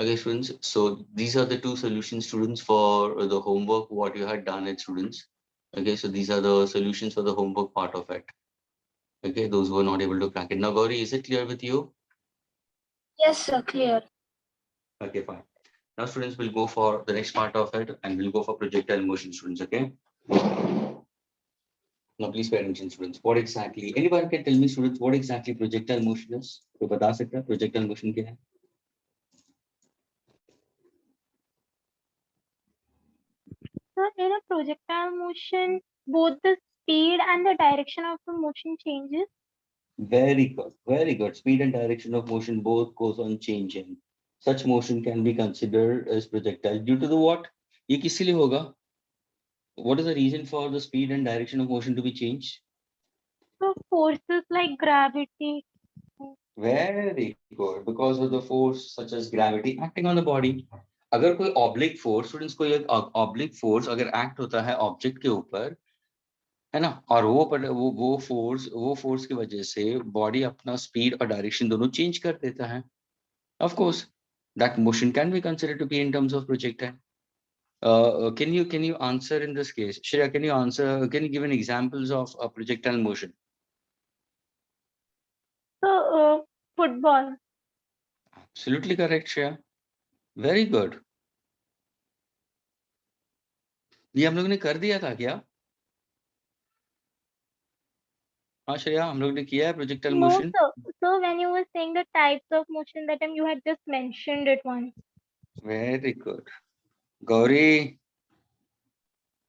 Okay, students. So these are the two solutions, students, for the homework what you had done it, students. Okay, so these are the solutions for the homework part of it. Okay, those who are not able to crack it. Now, Gauri, is it clear with you? Yes, sir, clear. Okay, fine. Now, students will go for the next part of it, and we'll go for projectile motion, students. Okay. Now, please pay attention, students. What exactly? Anyone can tell me, students, what exactly projectile motion is? तो बता सकता है projectile motion क्या है? So in a projectile motion, both the speed and the direction of the motion changes. Very good, very good. Speed and direction of motion both goes on changing. Such motion can be considered as projectile due to the what? ये किस लिए होगा? What is the reason for the speed and direction of motion to be changed? So forces like gravity. Very good. Because of the force such as gravity acting on the body. अगर कोई oblique force, students, कोई एक oblique force अगर act होता है object के ऊपर, है ना, और वो फोर्स की वजह से बॉडी अपना स्पीड और डायरेक्शन दोनों चेंज कर देता है. Of course that motion can be considered to be in terms of projectile. Can you answer in this case, Shreya? Can you give an examples of a projectile motion? So football. Absolutely correct, Shreya. Very good. ये हम लोग ने कर दिया था क्या? हाँ श्रेया, हम लोग ने किया है projectile No, motion. sir. So when you were saying the types of motion, that time you had just mentioned it once. Very good. Gauri,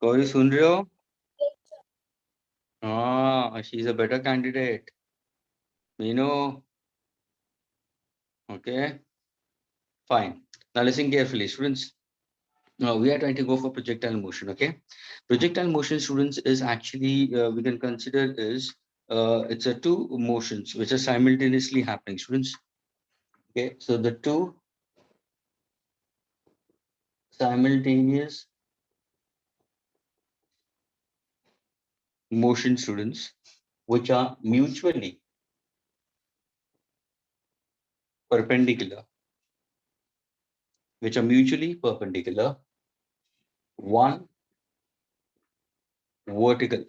Gauri सुन रहे हो? हाँ, she is a better candidate. Meenu. Okay, fine. Now listen carefully, students. Now we are trying to go for projectile motion. Okay, projectile motion, students, is actually we can consider is it's a two motions which are simultaneously happening, students. Okay, so the two simultaneous motion, students, which are mutually perpendicular, one vertical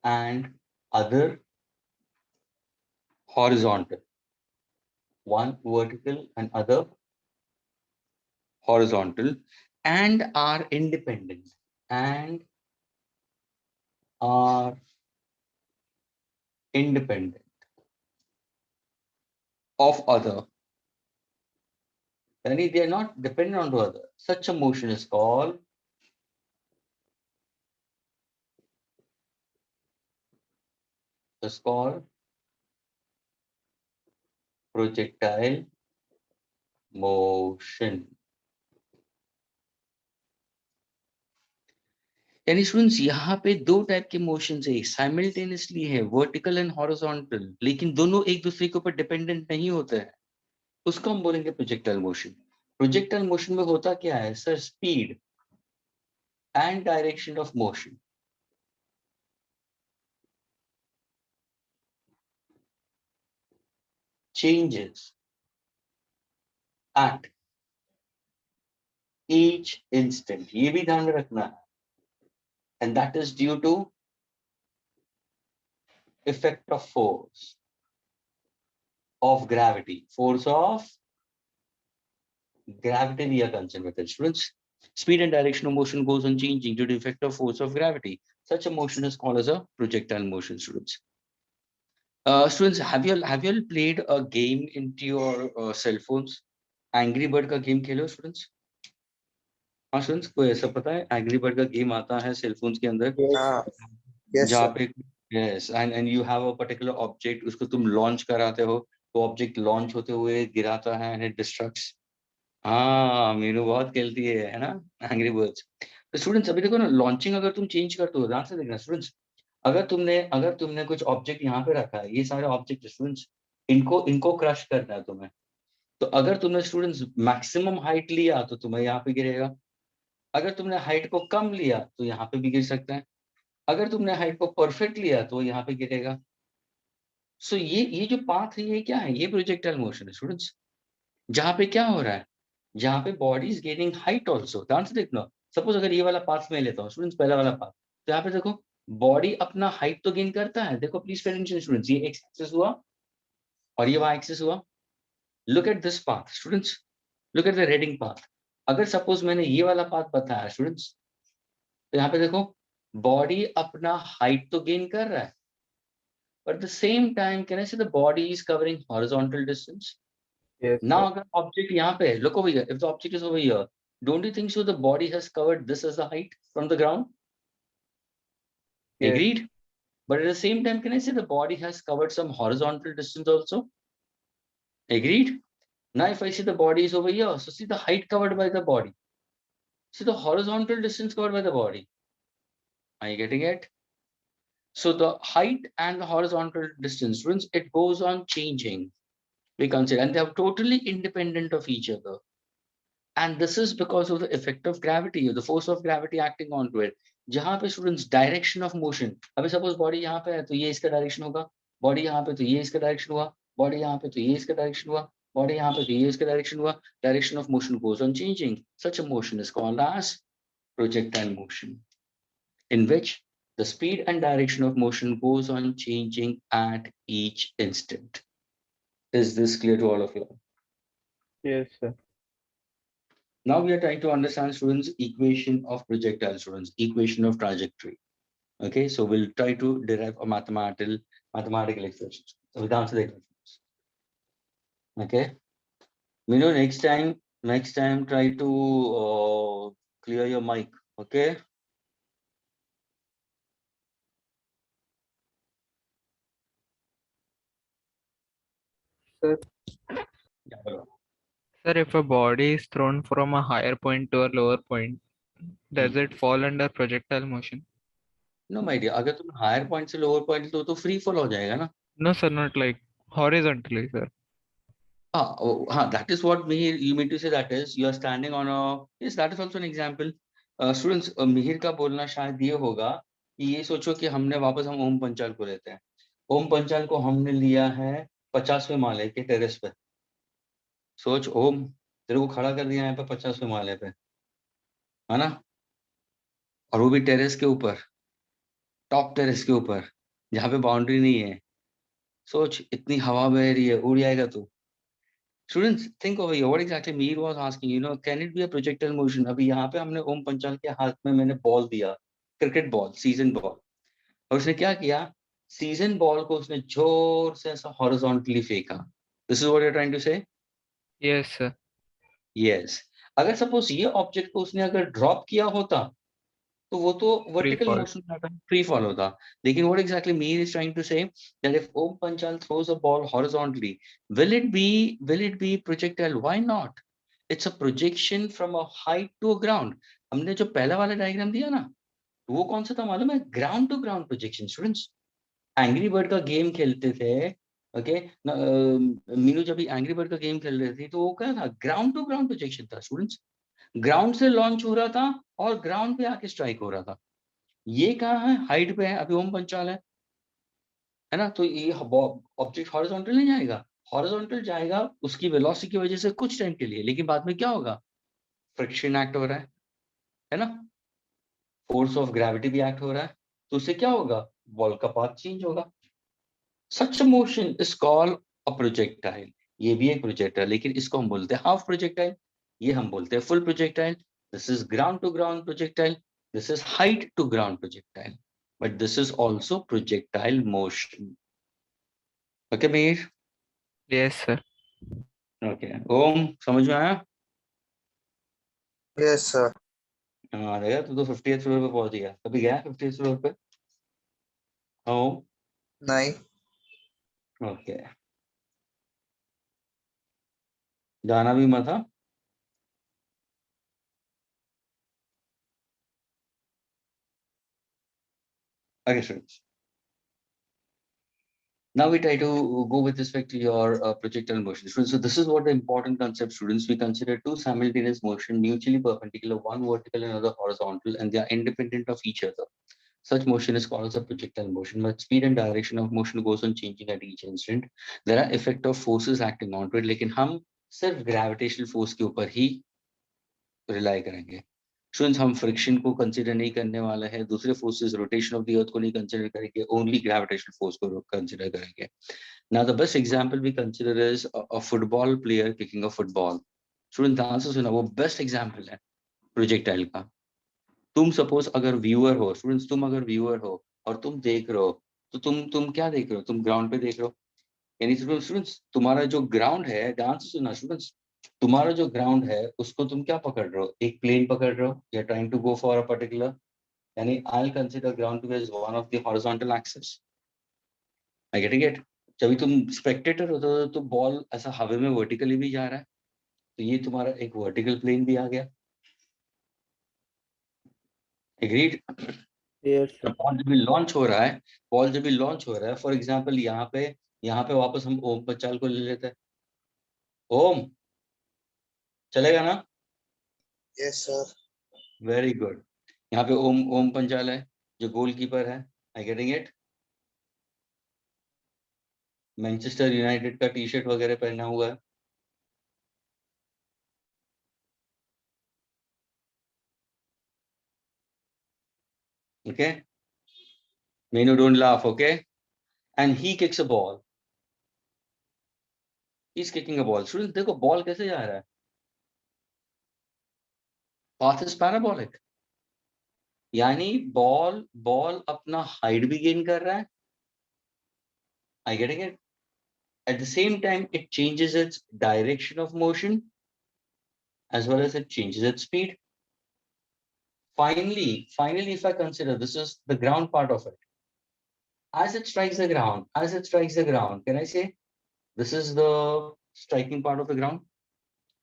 and other horizontal, one vertical and other horizontal, and are independent and are independent of other. Yani they are not dependent on the other. Such a motion is called projectile motion. यानी students यहाँ पे दो type के motion है, simultaneously है, vertical and horizontal, लेकिन दोनों एक दूसरे के ऊपर डिपेंडेंट नहीं होते हैं. उसको हम बोलेंगे प्रोजेक्टाइल मोशन. प्रोजेक्टाइल मोशन में होता क्या है sir? Speed and direction of motion changes at each instant. ये भी ध्यान में रखना है. And that is due to effect of force of gravity. Force of gravity we are concerned with it, students. Speed and direction of motion goes on changing due to effect of force of gravity. Such a motion is called as a projectile motion, students. Students, have you all played a game into your cell phones? Angry Bird का game खेलो, students? हाँ students, कोई ऐसा पता है angry bird का game आता है cell phones के अंदर? Yes, जहाँ sir. पे yes and you have a particular object, उसको तुम लॉन्च कराते हो, तो ऑब्जेक्ट लॉन्च होते हुए गिराता है एंड इट डिस्ट्रक्ट्स. हाँ, मीनू बहुत खेलती है ना एंग्री बर्ड्स. तो स्टूडेंट्स अभी देखो ना, लॉन्चिंग अगर तुम चेंज करते हो, ध्यान से देखना स्टूडेंट्स. अगर तुमने कुछ ऑब्जेक्ट यहाँ पे रखा है, ये सारे ऑब्जेक्ट स्टूडेंट्स, इनको इनको क्रश करना है तुम्हें. तो अगर तुमने स्टूडेंट्स मैक्सिमम हाइट लिया तो तुम्हें यहाँ पे गिरेगा. अगर तुमने हाइट को कम लिया तो यहाँ पे भी गिर सकता है. अगर तुमने हाइट को परफेक्ट लिया तो यहाँ पे गिरेगा. सो ये जो पाथ है, ये क्या है? ये प्रोजेक्टाइल मोशन है स्टूडेंट्स. जहां पे क्या हो रहा है, जहां पे body is gaining height also. ध्यान से देखना, सपोज अगर ये वाला पाथ में लेता हूँ स्टूडेंट्स, पहला वाला पाथ, तो यहाँ पे देखो बॉडी अपना हाइट तो गेन करता है। देखो प्लीज पे अटेंशन स्टूडेंट्स, ये एक्स एक्सिस हुआ और ये वाई एक्सिस हुआ। Look at this path students, look at the reading path. अगर सपोज मैंने ये वाला पाथ बताया स्टूडेंट्स, तो यहाँ पे देखो बॉडी अपना हाइट तो गेन कर रहा है, but at the same time can I say the body is covering horizontal distance? Yes, Now sir. अगर object यहाँ पे है, look over here, if the object is over here, don't you think so the body has covered this as the height from the ground? Yes. Agreed? But at the same time can I say the body has covered some horizontal distance also? Agreed? Now if I see the body is over here, so see the height covered by the body, see the horizontal distance covered by the body. Are you getting it? So the height and the horizontal distance, students, it goes on changing, we consider, and they are totally independent of each other. And this is because of the effect of gravity, or the force of gravity acting onto it. जहाँ पे students direction of motion, अभी suppose body यहाँ पे है तो ये इसका direction होगा, body यहाँ पे तो ये इसका direction हुआ, body यहाँ पे तो ये इसका direction हुआ, body यहाँ पे तो ये इसका direction हुआ. Direction of motion goes on changing. Such a motion is called as projectile motion, in which the speed and direction of motion goes on changing at each instant. Is this clear to all of you? Yes, sir. Now we are trying to understand students equation of projectile, students equation of trajectory. Okay, so we'll try to derive a mathematical expression. So we'll answer the questions. Okay, next time try to clear your mic. Okay. Sir. Yeah, Sir, if a body is thrown from a higher point to a lower point, does it fall under projectile motion? No, my dear, अगर तुम higher point से lower point तो free fall हो जाएगा ना? No, sir, not like horizontally, sir. That is what you mean to say. That is, you are standing on a, yes, that is also an example. Students, Mihir का बोलना शायद ये होगा कि ये सोचो कि हमने वापस हम ओम पंचाल को लेते हैं. ओम पंचाल को हमने लिया है 50वें माले के टेरेस पे. सोच ओम, तेरे को खड़ा कर दिया यहाँ पे 50वें माले पे, है ना? और वो भी टेरेस के ऊपर, टॉप टेरेस के ऊपर, जहाँ पे बाउंड्री नहीं है. सोच इतनी हवा बह रही है, उड़ जाएगा तू. Students, think over here. What exactly Mir was asking, can it be a projectile motion? अभी यहाँ पे हमने ओम पंचाल के हाथ में मैंने बॉल दिया, क्रिकेट बॉल, सीजन बॉल, और उसने क्या किया? सीजन बॉल को उसने जोर से ऐसा हॉरिजॉन्टली फेंका. This is what you're trying to say? Yes, sir. Yes. अगर सपोज ये ऑब्जेक्ट को उसने अगर ड्रॉप किया होता तो वो तो वर्टिकल fall. मोशन होता, फ्री फॉल होता. लेकिन what exactly Mir is trying to say that if Om Panchal throws a ball horizontally, will it be projectile? Why not? It's a projection from a height to a ground. हमने जो पहला वाला diagram दिया ना, वो कौन सा था मालूम है? Ground to ground projection. Students, angry bird का गेम खेलते थे, ओके, मीनू जब भी एंग्री बर्ड का गेम खेल रही थी तो वो क्या था? ग्राउंड टू ग्राउंड प्रोजेक्शन था. स्टूडेंट्स, ग्राउंड से लॉन्च हो रहा था और ग्राउंड पे आके स्ट्राइक हो रहा था. ये कहाँ है? हाइट पे है. अभी ओम पंचाल है ना? तो ये ऑब्जेक्ट हॉरिजॉन्टल नहीं जाएगा. हॉरिजॉन्टल जाएगा उसकी वेलोसिटी की वजह से कुछ टाइम के लिए, लेकिन बाद में क्या होगा? फ्रिक्शन एक्ट हो रहा है ना? फोर्स ऑफ ग्रेविटी भी एक्ट हो रहा है, तो उससे क्या होगा? बॉल का पाथ चेंज होगा. Such motion is called a projectile. ये भी एक प्रोजेक्टाइल, लेकिन इसको हम बोलते हैं हाफ प्रोजेक्टाइल, ये हम बोलते हैं full projectile. This is ground to ground projectile, this is height to ground projectile, but this is also projectile motion. Okay, Mir? Yes, sir. Okay. ओम, समझ में आया? Yes, sir. हाँ देखा, तू तो 50th फ्लोर पे पहुंच गया. कभी गया 50th फ्लोर पे? ओम, नहीं. ओके, जाना भी मत. हाँ, okay, students. Now we try to go with respect to your projectile motion. Students, so this is what the important concept, students. We consider two simultaneous motion mutually perpendicular, one vertical and another horizontal, and they are independent of each other. Such motion is called as a projectile motion, but speed and direction of motion goes on changing at each instant. There are effect of forces acting onto it, लेकिन हम सिर्फ gravitational force के ऊपर ही rely करेंगे। Students, हम friction को consider नहीं करने वाले हैं, दूसरे forces, rotation of the earth को नहीं कंसीडर करेंगे, ओनली ग्रेविटेशनल फोर्स को कंसीडर करेंगे। Now the best example we consider is a football player kicking a football. Student ध्यान से सुना, वो बेस्ट एग्जांपल है प्रोजेक्टाइल का। तुम सपोज अगर व्यूअर हो, स्टूडेंट्स तुम अगर व्यूअर हो और तुम देख रहे हो, तो तुम क्या देख रहे हो? तुम ग्राउंड पे देख रहे हो, यानी स्टूडेंट्स तुम्हारा जो ग्राउंड है, ध्यान से सुना स्टूडेंट्स, तुम्हारा जो ग्राउंड है उसको तुम क्या पकड़ रहे हो? एक प्लेन पकड़ रहे हो, you are trying to go for a particular, यानी I will consider ground to be as one of the horizontal axis. I getting it? जब भी तुम स्पेक्टेटर होते हो तो बॉल ऐसा हवा में वर्टिकली भी जा रहा है, तो ये तुम्हारा एक वर्टिकल प्लेन भी आ गया। एग्रीड? Yes, sir. बॉल जब भी लॉन्च हो रहा है, बॉल जब भी लॉन्च हो रहा है, फॉर एग्जांपल यहाँ पे वापस हम ओम पंचाल को ले लेते हैं। ओम चलेगा ना? Yes, sir. Very good. यहाँ पे ओम पंचाल है जो गोलकीपर है। आई गेटिंग इट? मैनचेस्टर यूनाइटेड का टी शर्ट वगैरह पहना हुआ है। Okay, Menu, don't laugh, okay? And he kicks a ball. He's kicking a ball. Students, देखो बॉल कैसे जा रहा है? Path is parabolic. यानी बॉल अपना हाइट भी गेन कर रहा है। I getting it? At the same time, it changes its direction of motion as well as it changes its speed. Finally, if I consider this is the ground part of it, as it strikes the ground, can I say this is the striking part of the ground?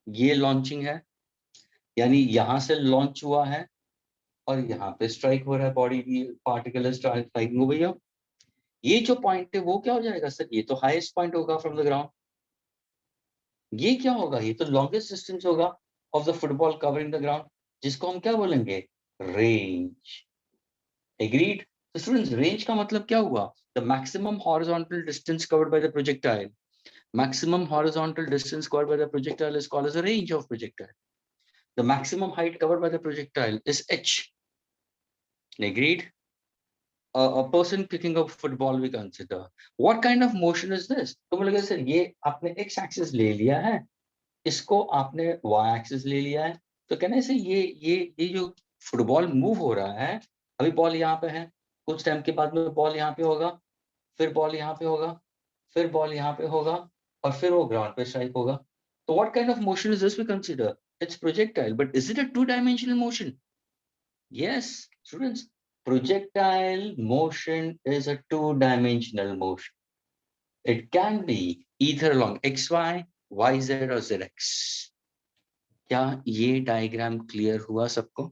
ये launching है, यानी यहाँ से launch हुआ है और यहाँ पे स्ट्राइक हो रहा है, बॉडी की पार्टिकल स्ट्राइकिंग हो भैया। ये जो पॉइंट है वो क्या हो जाएगा सर? ये तो हाईएस्ट पॉइंट होगा फ्रॉम द ग्राउंड। ये क्या होगा? ये तो लॉन्गेस्ट डिस्टेंस होगा of the football covering the ground, जिसको हम क्या बोलेंगे? रेंज। एग्रीड? तो स्टूडेंट्स, रेंज का मतलब क्या हुआ? The maximum horizontal distance covered by the projectile. Maximum horizontal distance covered by the projectile is called as the range of projectile. The maximum height covered by the projectile is h। Agreed? A person kicking a football we consider. What kind of motion is this? तो बोलेगा sir ये आपने x axis ले लिया है, इसको आपने y axis ले लिया है, तो कहने से ये जो फुटबॉल मूव हो रहा है, अभी बॉल यहाँ पे है, कुछ टाइम के बाद में बॉल यहाँ पे होगा, फिर बॉल यहाँ पे होगा, फिर बॉल यहाँ पे होगा और फिर वो ग्राउंड पे स्ट्राइक होगा। तो what kind of motion is this we consider? It's projectile, but is it a two-dimensional motion? Yes, students. Projectile motion is a two-dimensional motion. It can be either along xy, yz or zx. क्या ये diagram clear हुआ सबको?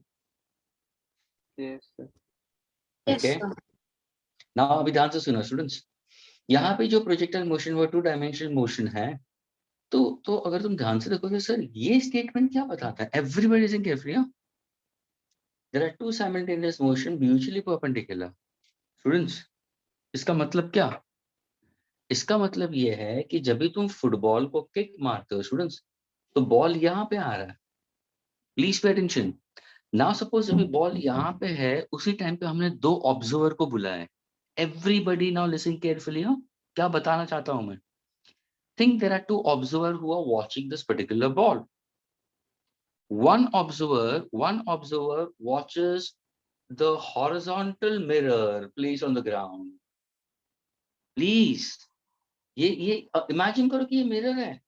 Yes, sir. Yes, Okay. sir. Now अभी ध्यान से सुनो students, यहाँ पे जो प्रोजेक्टाइल मोशन वो टू डायमेंशनल मोशन है, तो अगर तुम ध्यान से देखोगे सर ये स्टेटमेंट क्या बताता है? Everybody listen carefully. There are two simultaneous motion mutually perpendicular. Students, इसका मतलब क्या? इसका मतलब ये है कि जब भी तुम फुटबॉल को किक मारते हो स्टूडेंट्स, तो बॉल यहाँ पे आ रहा है। Please pay attention. Now suppose अभी बॉल यहाँ पे है, उसी टाइम पे हमने दो ऑब्जर्वर को बुलाया है। Everybody now listen carefully. क्या बताना चाहता हूं मैं? Think there are two observer who are watching this particular ball. one observer watches the horizontal mirror placed on the ground. Please, ये इमेजिन करो कि ये मिरर है,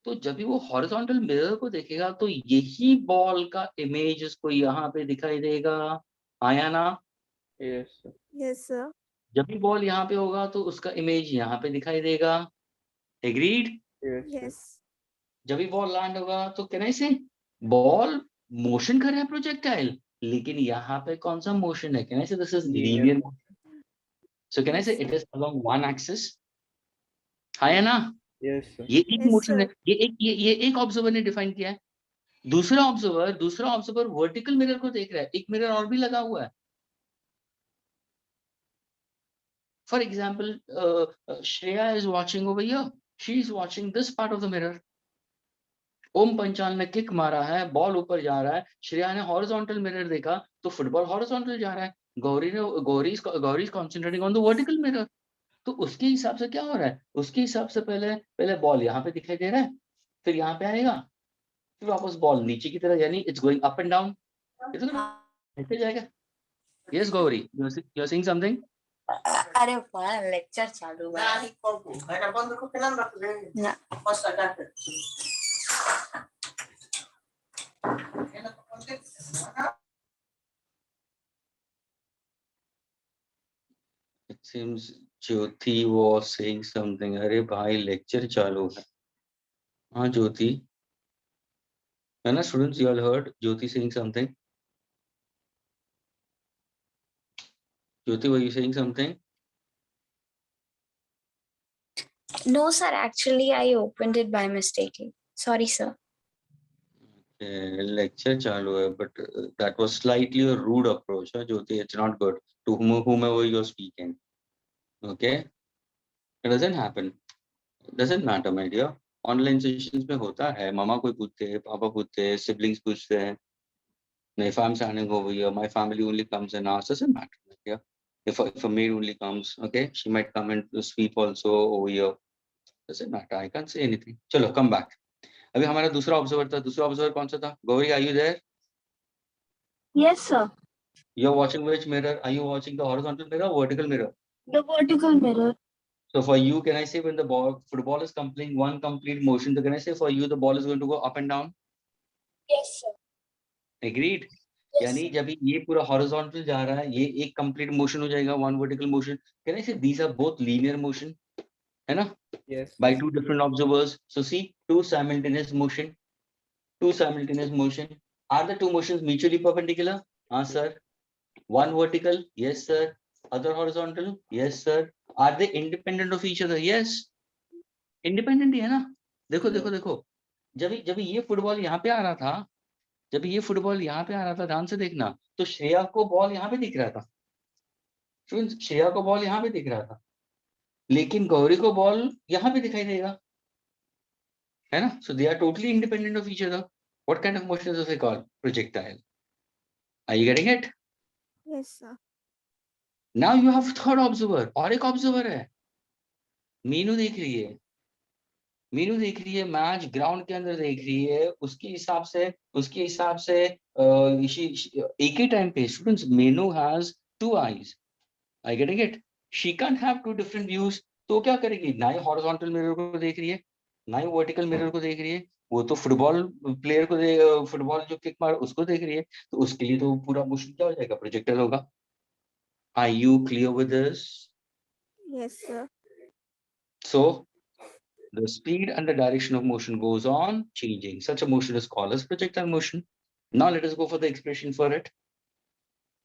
तो जब भी वो हॉरिजॉन्टल मिरर को देखेगा तो यही बॉल का इमेज उसको यहाँ पे दिखाई देगा। आया ना? Yes, sir. Yes, sir. जब भी बॉल यहाँ पे होगा तो उसका इमेज यहाँ पे दिखाई देगा। एग्रीड? Yes, sir. Yes. जब भी बॉल लैंड होगा तो कैन आई से बॉल मोशन कर रहा है प्रोजेक्टाइल, लेकिन यहाँ पे कौन सा मोशन है? कैन आई से this is Linear linear motion. Motion. So can I Yes, से sir. It is along one axis. है ना? Yes, sir. ये एक Yes, मोशन है, sir. ये एक ऑब्जर्वर ने डिफाइन किया है। दूसरा ऑब्जर्वर वर्टिकल मिरर को देख रहा है, एक मिरर और भी लगा हुआ है। For example Shreya is watching over here, she is watching this part of the mirror. Om Panchal ने किक मारा है, बॉल ऊपर जा रहा है, श्रेया ने हॉरिजॉन्टल मिरर देखा तो फुटबॉल हॉरिजॉन्टल जा रहा है, Gauri is concentrating on the vertical mirror. तो उसके हिसाब से क्या हो रहा है, उसके हिसाब से पहले पहले बॉल यहाँ पे दिखाई दे रहा है, फिर यहाँ पे आएगा, फिर वापस बॉल नीचे की तरह, यानी it's going up and down, ये तो ऐसे जाएगा। Yes Gauri, you are saying something. अरे वाह लेक्चर चालू है ना। It seems Jyoti was saying something. अरे भाई लेक्चर चालू है। हाँ ज्योति, है ना students, you all heard Jyoti saying something? Jyoti, were you saying something? No sir, actually I opened it by mistake. Sorry sir. Lecture चालू है, but that was slightly a rude approach, huh, Jyoti? It's not good to whomever you're speaking. Okay, it doesn't happen. It doesn't matter, my dear. Online sessions में होता है, मामा कोई पूछते हैं, पापा पूछते हैं, सिबलिंग्स पूछते हैं. If I'm standing over here, my family only comes and asks, doesn't matter. Yeah. If a maid only comes, okay, she might come and sweep also over here. Doesn't matter. I can't say anything. चलो, come back. अभी हमारा दूसरा observer था. दूसरा observer कौन सा था? Gauri, are you there? Yes, sir. You're watching which mirror? Are you watching the horizontal mirror or vertical mirror? The vertical mirror. So for you, can I say when the football is completing one complete motion, so can I say for you the ball is going to go up and down? Yes, sir. Agreed? यानी जब ये पूरा horizontal जा रहा है, ये एक complete motion हो जाएगा, one vertical motion. Can I say these are both linear motion, है ना? Yes. By two different observers. So see, two simultaneous motion. Are the two motions mutually perpendicular? Answer. One vertical, yes sir. Other horizontal, yes sir. Are they independent of each other? Yes. Independent ही है ना? देखो देखो देखो, जब ये football यहाँ पे आ रहा था, ध्यान से देखना, तो श्रेया को बॉल यहाँ पे दिख रहा था. श्रेया को बॉल यहाँ पे दिख रहा था, लेकिन गौरी को बॉल यहाँ पे दिखाई देगा, है ना? So they are totally independent of each other. What kind of motion is it called? Projectile. Are you getting it? Yes, sir. Now you have third observer. और एक ऑब्जर्वर है, मीनू देख रही है. मैच ग्राउंड के अंदर देख रही है. उसके हिसाब से एक ही टाइम पे students, Meenu has two eyes. I getting it? She can have two different views. तो क्या करेगी? ना ही हॉरिजॉन्टल मिरर को देख रही है, ना ही वर्टिकल मिरर को देख रही है. वो तो फुटबॉल प्लेयर को, फुटबॉल जो किक मार उसको देख रही है. तो उसके लिए तो पूरा मोशन क्या हो जाएगा? प्रोजेक्टाइल होगा. Are you clear with this? Yes, sir. So the speed and the direction of motion goes on changing. Such a motion is called as projectile motion. Now let us go for the expression for it.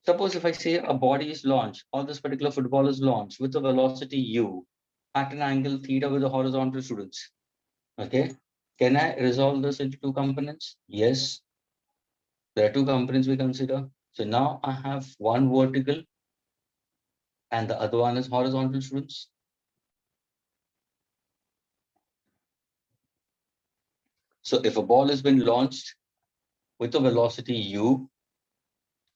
Suppose if I say a body is launched, or this particular football is launched with a velocity u at an angle theta with the horizontal, students. Okay. Can I resolve this into two components? Yes. There are two components we consider. So now I have one vertical and the other one is horizontal, students. So if a ball has been launched with a velocity u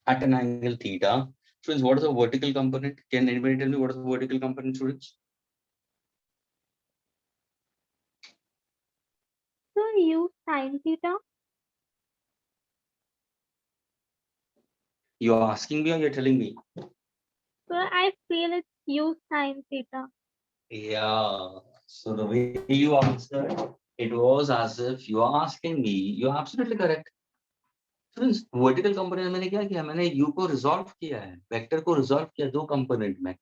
at an angle theta, students, what is the vertical component? Can anybody tell me what is the vertical component, students? So u sin theta. You're asking me or you're telling me? So I feel it's u sin theta. Yeah. So the way you answered, it was as if you are asking me. You're absolutely correct. Students, vertical component मैंने क्या किया? मैंने u को resolve किया है, vector को resolve किया दो कंपोनेंट में.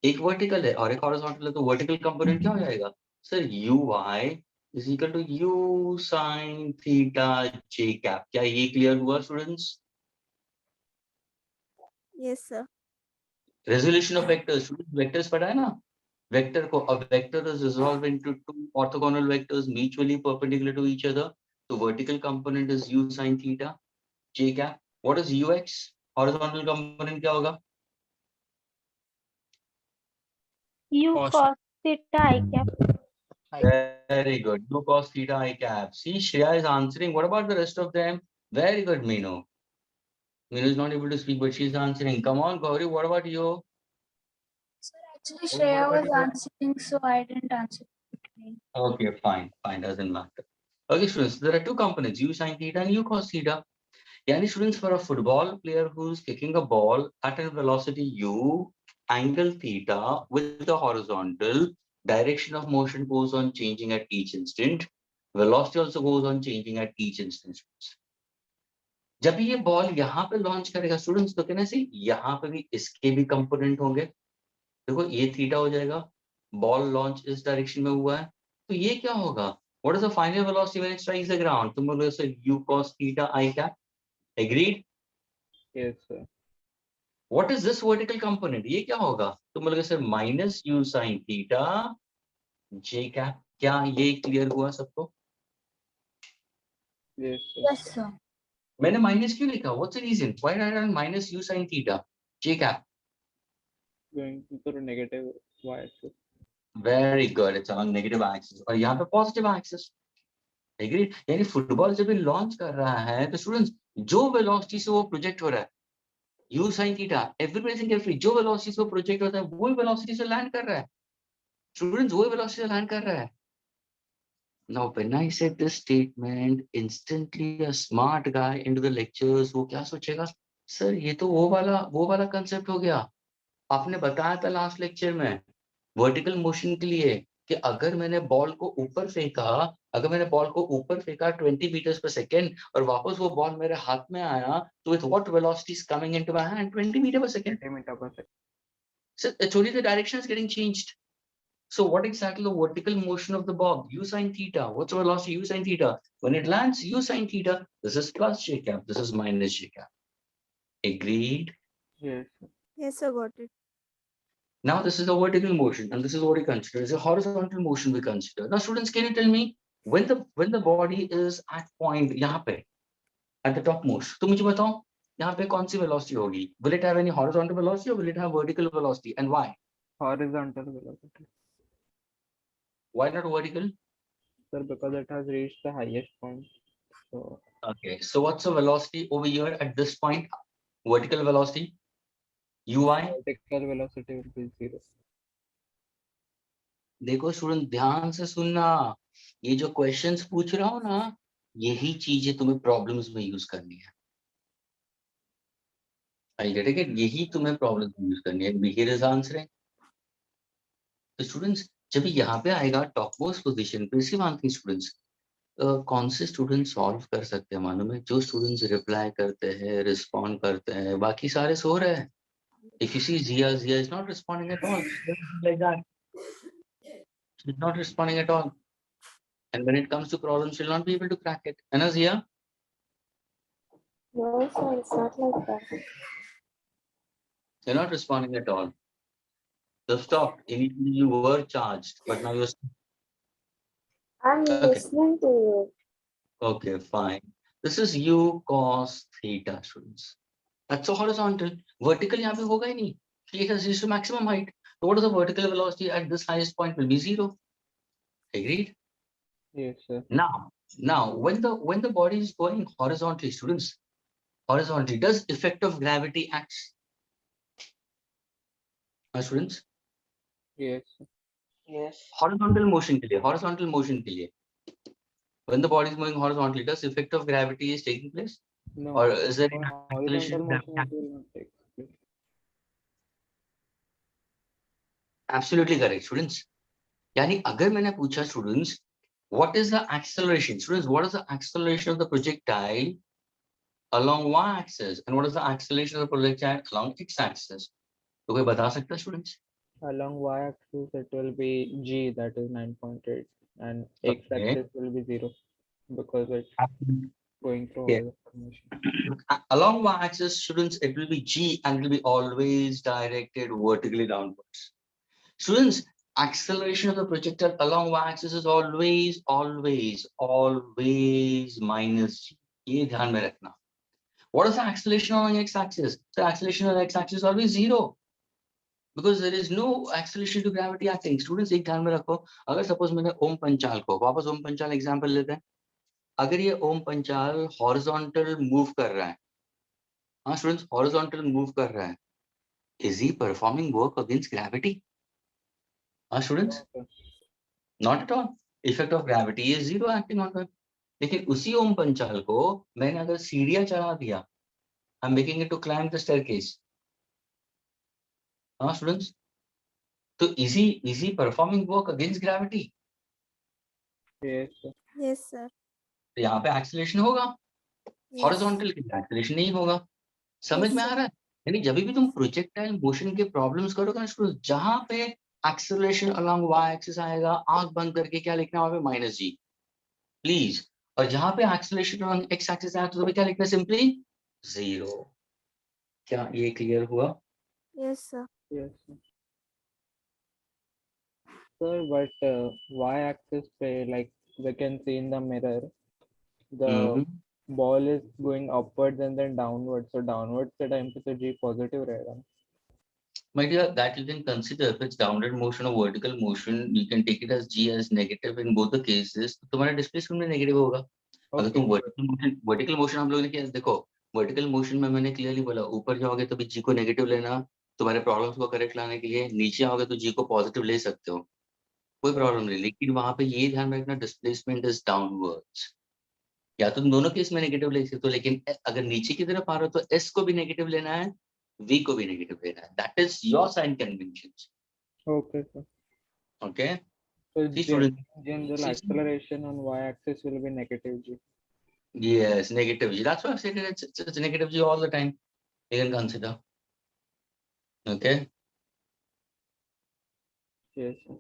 एक वर्टिकल है और एक हॉरिजॉन्टल है, तो वर्टिकल कंपोनेंट क्या हो जाएगा? Sir uy is equal to u sin theta j cap. क्या ये क्लियर हुआ students? Yes, sir. Resolution of vectors. Vectors पढ़ा है ना? Vector को, a vector is resolved into two orthogonal vectors mutually perpendicular to each other. So vertical component is u sin theta j cap. What is ux? Horizontal component क्या होगा? U Cos. cos theta I cap. Very Very good. U cos theta I cap. See, Shreya is answering. What about the rest of them? Very good, Meenu. Meenu is not able to speak, but she's answering. Come on, Gauri. What about you? Sir, actually, What Shreya about was you? answering, so I didn't answer. Okay, fine. Fine, doesn't matter. Okay, students, there are two components, U sin theta and U cos theta. Yani students, for a football player who's kicking a ball at a velocity U, angle theta with the horizontal, direction of motion goes on changing at each instant. Velocity also goes on changing at each instant. जब भी ये ball यहाँ पे launch करेगा students, तो कहना से यहाँ पे भी इसके भी कंपोनेंट होंगे. देखो ये थीटा हो जाएगा, बॉल लॉन्च इस डायरेक्शन में हुआ है, तो ये क्या होगा? What is the final velocity when it strikes the ground? तुम लोग से u cos theta I cap. Agreed? Yes, sir. What is this vertical component? ये क्या होगा? तुम लोग से minus u sin theta j cap. क्या ये क्लियर हुआ सबको? Yes, sir. Yes, sir. मैंने माइनस क्यों लिखा? What's the reason? Why did I write minus u sin theta j cap? Going to the negative y-axis. Very good. It's on negative axis. और यहाँ पे positive axis. Agreed? यानी football जब ये launch कर रहा है तो स्टूडेंट्स जो वेलोसिटी से वो प्रोजेक्ट हो रहा है u sin theta, everybody think carefully, जो वेलोसिटी से वो प्रोजेक्ट होता है वही वेलोसिटी से लैंड कर रहा है. स्टूडेंट्स वही वेलोसिटी से लैंड कर रहा है. Now when I said this statement, instantly a smart guy into the lectures वो क्या सोचेगा? सर ये तो वो वाला कंसेप्ट हो गया. आपने बताया था लास्ट लेक्चर में वर्टिकल मोशन के लिए कि अगर मैंने बॉल को ऊपर फेंका 20 meters per second और वापस वो बॉल मेरे हाथ में आया तो with what velocity is coming into my hand? 20 meters per second. 20 meters per second. So it's only the direction is getting changed. So what exactly the vertical motion of the ball? U sin theta. What's the velocity? U sin theta. When it lands, U sin theta. This is plus j cap. This is minus j cap. Agreed? Yes, sir. Yes, sir, got it. Now this is the vertical motion, and this is what we consider as a horizontal motion. We consider. Now, students, can you tell me when the body is at point यहाँ पे at the topmost? तो मुझे बताओ यहाँ पे कौन सी velocity होगी? Will it have any horizontal velocity or will it have vertical velocity? And why? Horizontal velocity. Why not vertical? Sir, because it has reached the highest point. So Okay. So what's the velocity over here at this point? Vertical velocity. Ui. vertical velocity will be 0. देखो student ध्यान से सुनना, ये जो questions पूछ रहा हूँ ना, यही चीजें तुम्हें प्रॉब्लम्स में यूज करनी है. I get it? यही तुम्हें प्रॉब्लम्स में यूज करनी है. Behaviour is answering. तो स्टूडेंट्स जब यहाँ पे आएगा टॉप मोस्ट पोजीशन पे, इसी मानती स्टूडेंट्स कौन से स्टूडेंट सॉल्व कर सकते हैं? मालूम है? जो स्टूडेंट्स रिप्लाई करते हैं, रिस्पॉन्ड करते हैं, बाकी सारे सो रहे हैं. If you see Zia is not responding at all. Like that. She's not responding at all. And when it comes to problems, she'll not be able to crack it. And Zia? No, sir, it's not like that. You're not responding at all. So stop. Initially you were charged, but now you're... I'm Okay. listening to you. Okay, fine. This is U cos theta, students. That's a horizontal. Vertical यहाँ पे होगा ही नहीं. It has reached to maximum height. So what is the vertical velocity at this highest point? Will be 0. Agreed? Yes, sir. Now, when the body is going horizontally, students, horizontally, does effect of gravity act? Students? Yes, sir. Yes. Horizontal motion के लिए. When the body is moving horizontally, does effect of gravity is taking place? No. Or is there For an horizontal acceleration? motion, it will not take place. Absolutely correct, students. यानी अगर मैंने पूछा students, what is the acceleration? Students, what is the acceleration of the projectile along y-axis? And what is the acceleration of the projectile along x-axis? तो कोई बता सकता है students? Along y-axis, it will be g, that is 9.8, and Okay. x-axis will be 0 because it's going through Yeah. horizontal motion. Along y-axis, students, it will be g and it will be always directed vertically downwards. Students, acceleration of the projectile along y-axis is always minus g. ये ध्यान में रखना. What is the acceleration along x-axis? The acceleration on x-axis is always 0. because there is no acceleration to gravity acting. Students एक ध्यान में रखो, अगर suppose मैंने ओम पंचाल को, वापस ओम पंचाल एग्जांपल लेते हैं, अगर ये ओम पंचाल हॉरिजॉन्टल मूव कर रहा है, हाँ स्टूडेंट्स, हॉरिजॉन्टल मूव कर रहा है, is he performing work against gravity? हाँ students, not at all. Effect of gravity is zero acting on him. लेकिन उसी ओम पंचाल को मैंने अगर सीढ़ियां चढ़ा दिया, I'm making it to climb the staircase. हाँ स्टूडेंट्स, तो is he performing work against gravity? Yes, sir. Yes, sir. तो यहाँ पे एक्सेलरेशन होगा, Yes. हॉरिजॉन्टल के एक्सेलरेशन नहीं होगा। समझ Yes, में आ sir. रहा है? यानी जब भी तुम प्रोजेक्टाइल मोशन के प्रॉब्लम्स करोगे ना स्टूडेंट, जहां पे एक्सेलरेशन अलोंग वाई एक्सिस आएगा, आंख बंद करके क्या लिखना है वहां पे माइनस जी, प्लीज। और जहां पे एक्सेलरेशन अलोंग एक्स एक्सिस आया तो क्या लिखना है? Simply zero. क्या ये क्लियर हुआ? Yes, sir. Yes, sir. Sir, but y-axis पे, like we can see in the mirror, the ball is going upwards and then downwards. So downwards के time पे तो g positive रहेगा ना? My dear, that you can consider if it's downward motion or vertical motion, you can take it as g as negative in both the cases. तो तुम्हारा displacement में negative होगा। अगर तुम वर्टिकल मोशन हम लोग ने किया, देखो वर्टिकल मोशन में मैंने क्लियरली बोला, ऊपर जाओगे तो भी जी को नेगेटिव लेना, तुम्हारे प्रॉब्लम्स को करेक्ट लाने के लिए, नीचे आओगे तो जी को पॉजिटिव ले सकते हो, कोई प्रॉब्लम नहीं। लेकिन वहां पे ये ध्यान रखना, डिस्प्लेसमेंट इज डाउनवर्ड्स। या तुम दोनों केस में नेगेटिव ले सकते हो, लेकिन अगर नीचे की तरफ आ रहे हो तो एस को भी नेगेटिव लेना है, वी को भी नेगेटिव लेना है। That is your sign convention. Okay, sir. Okay. So See, student. general acceleration on y-axis will be negative g. Yes, negative g. That's why I said it's negative g all the time. You can consider. Okay. Yes, sir.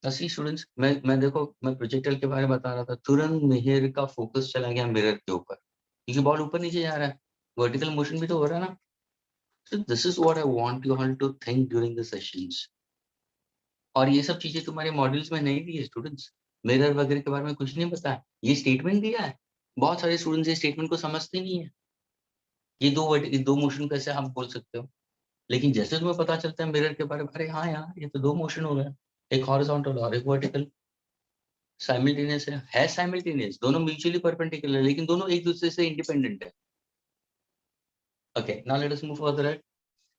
C students, मैं देखो, मैं projectile के बारे में बता रहा था, तुरंत मिहिर का फोकस चला गया मिरर के ऊपर, क्योंकि बॉल ऊपर नीचे जा रहा है, वर्टिकल मोशन भी तो हो रहा है ना। So this is what I want you all to think during the sessions. और ये सब चीजें तुम्हारे मॉड्यूल्स में नहीं दी है स्टूडेंट्स, मिरर वगैरह के बारे में कुछ नहीं पता है, ये स्टेटमेंट दिया है। बहुत सारे स्टूडेंट्स ये स्टेटमेंट को समझते नहीं है, ये दो मोशन कैसे आप बोल सकते हो। लेकिन जैसे तुम्हें पता चलता है मिरर के बारे में, अरे हाँ यार ये तो दो मोशन हो गया, एक हॉरिजॉन्टल और एक वर्टिकल, साइमल्टेनियस है साइमल्टेनियस, दोनों म्यूचुअली परपेंडिकुलर, लेकिन दोनों एक दूसरे से इंडिपेंडेंट है। Okay, now let us move further.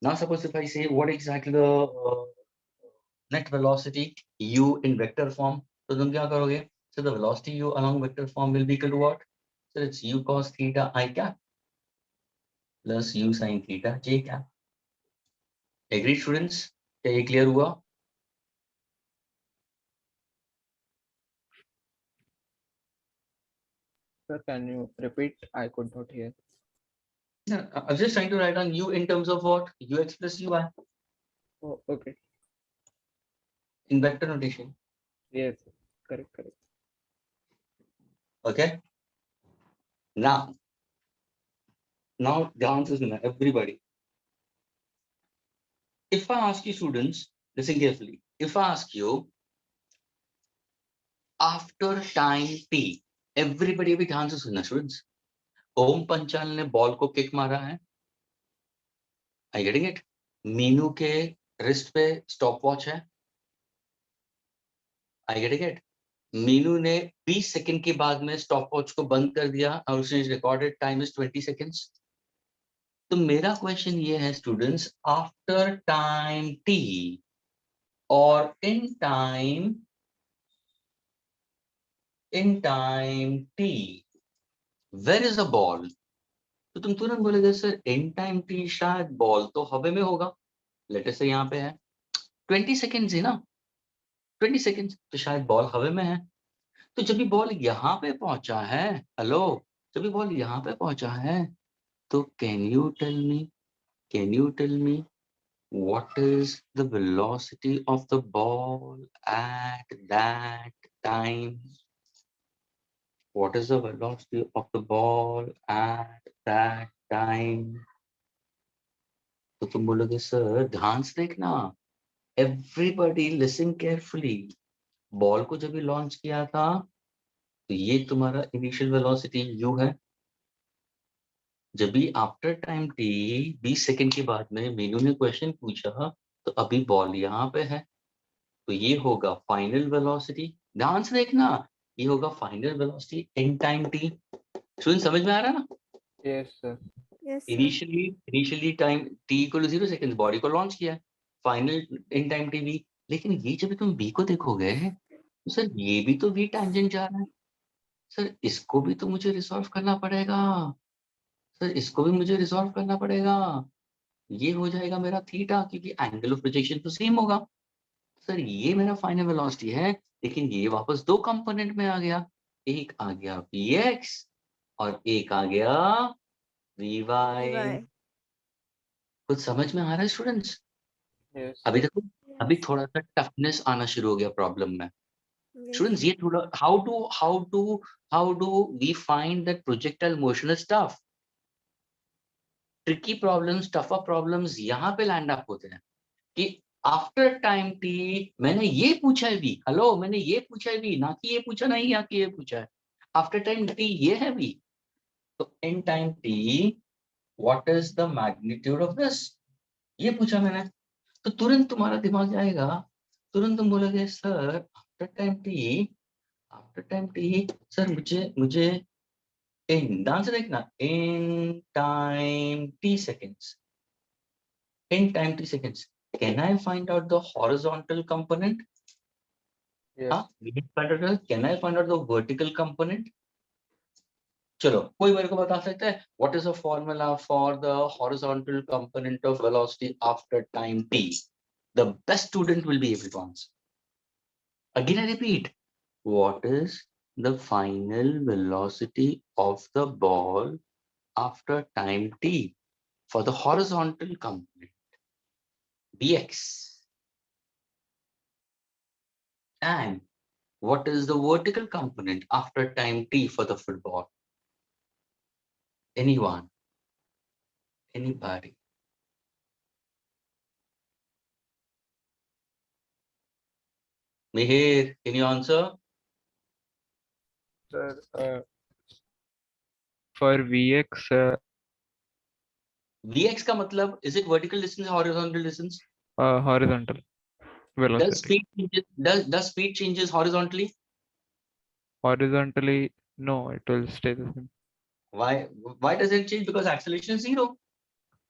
Now suppose if I say what exactly the net velocity u in vector form, तो तुम क्या करोगे? So the velocity u along vector form will be equal to what? So it's u cos theta I cap plus u sin theta j cap. Agree students? क्या ये clear हुआ? Sir, can you repeat? I could not hear. No, I was just trying to write on u in terms of what? ux plus ui Oh, okay. in vector notation. Yes, sir. Correct. Okay. Now the answer is no, everybody. If I ask you students, listen carefully. If I ask you after time t, everybody भी ध्यान से सुनना students. ओम पंचाल ने ball को kick मारा है, आई getting it? Meenu के wrist पे स्टॉप वॉच है, आई गेटिंग इट? मीनू ने 20 सेकंड के बाद में स्टॉप वॉच को बंद कर दिया और उसने रिकॉर्डेड टाइम इज 20 सेकंड्स। तो मेरा क्वेश्चन ये है स्टूडेंट्स, आफ्टर टाइम टी और in time T, where is a ball? तो तुम तुरंत बोलेगे सर इन टाइम टी शायद बॉल तो हवा में होगा, लेटर से यहाँ पे है 20 सेकेंड्स ही ना, 20 सेकेंड्स, तो शायद बॉल हवा में है। तो जब भी बॉल यहाँ पे पहुंचा है, हेलो, जब भी बॉल यहाँ पे पहुंचा है, तो can you tell me what is the velocity of the ball at that time? What is the velocity of the ball at that time? तो तुम बोलोगे सर ध्यान से देखना, एवरीबॉडी लिसन केयरफुली। बॉल को जब भी लॉन्च किया था तो ये तुम्हारा इनिशियल वेलोसिटी u है, जब भी आफ्टर टाइम टी 20 सेकंड के बाद में मीनू ने क्वेश्चन पूछा तो अभी बॉल यहाँ पे है, तो ये होगा फाइनल वेलोसिटी। ध्यान से देखना, ये होगा फाइनल वेलोसिटी इन टाइम टी। स्टूडेंट समझ में आ रहा है ना? Yes, sir. Yes, sir. Initially time T equal to 0 second body को लॉन्च किया, final in time T V. लेकिन ये जब तुम बी को देखोगे तो सर ये भी तो वी टैंजेंट जा रहा है, सर इसको भी तो मुझे रिसॉल्व करना पड़ेगा, सर इसको भी मुझे रिसॉल्व करना पड़ेगा। ये हो जाएगा मेरा थीटा, क्योंकि एंगल ऑफ प्रोजेक्शन तो सेम होगा। सर ये मेरा फाइनल वेलोसिटी है, लेकिन ये वापस दो कंपोनेंट में आ गया, एक आ गया Vx और एक आ गया Vy। Why? कुछ समझ में आ रहा है स्टूडेंट्स? Yes, अभी sir. देखो, अभी Yes. थोड़ा सा टफनेस आना शुरू हो गया प्रॉब्लम में। Yes. स्टूडेंट्स ये थोड़ा how do we find that projectile motion is tough? Tricky problems, tougher problems यहाँ पे लैंड अप होते हैं कि आफ्टर टाइम टी मैंने ये पूछा है भी, हेलो मैंने ये पूछा है भी, ना कि ये पूछा नहीं, या कि ये पूछा है। आफ्टर टाइम टी ये है भी, तो इन time T what is the magnitude of this, ये पूछा मैंने। तो तुरंत तुम्हारा दिमाग जाएगा, तुरंत तुम बोलोगे sir after time T sir मुझे इन, ध्यान से देखना, इन time T seconds, in time t seconds, can I find out the horizontal component? Yes. Can I find out the vertical component? चलो कोई मेरे को बता सकता है what is the formula for the horizontal component of velocity after time t? The best student will be able to answer. Again I repeat, what is the final velocity of the ball after time t for the horizontal component? Bx. And what is the vertical component after time t for the football? Anyone? Anybody? Mihir, can you answer? Sir, for Vx, Vx का मतलब, is it vertical distance or horizontal distance? horizontal Does velocity. speed changes horizontally? Horizontally, no, it will stay the same. Why does it change? Because acceleration is 0.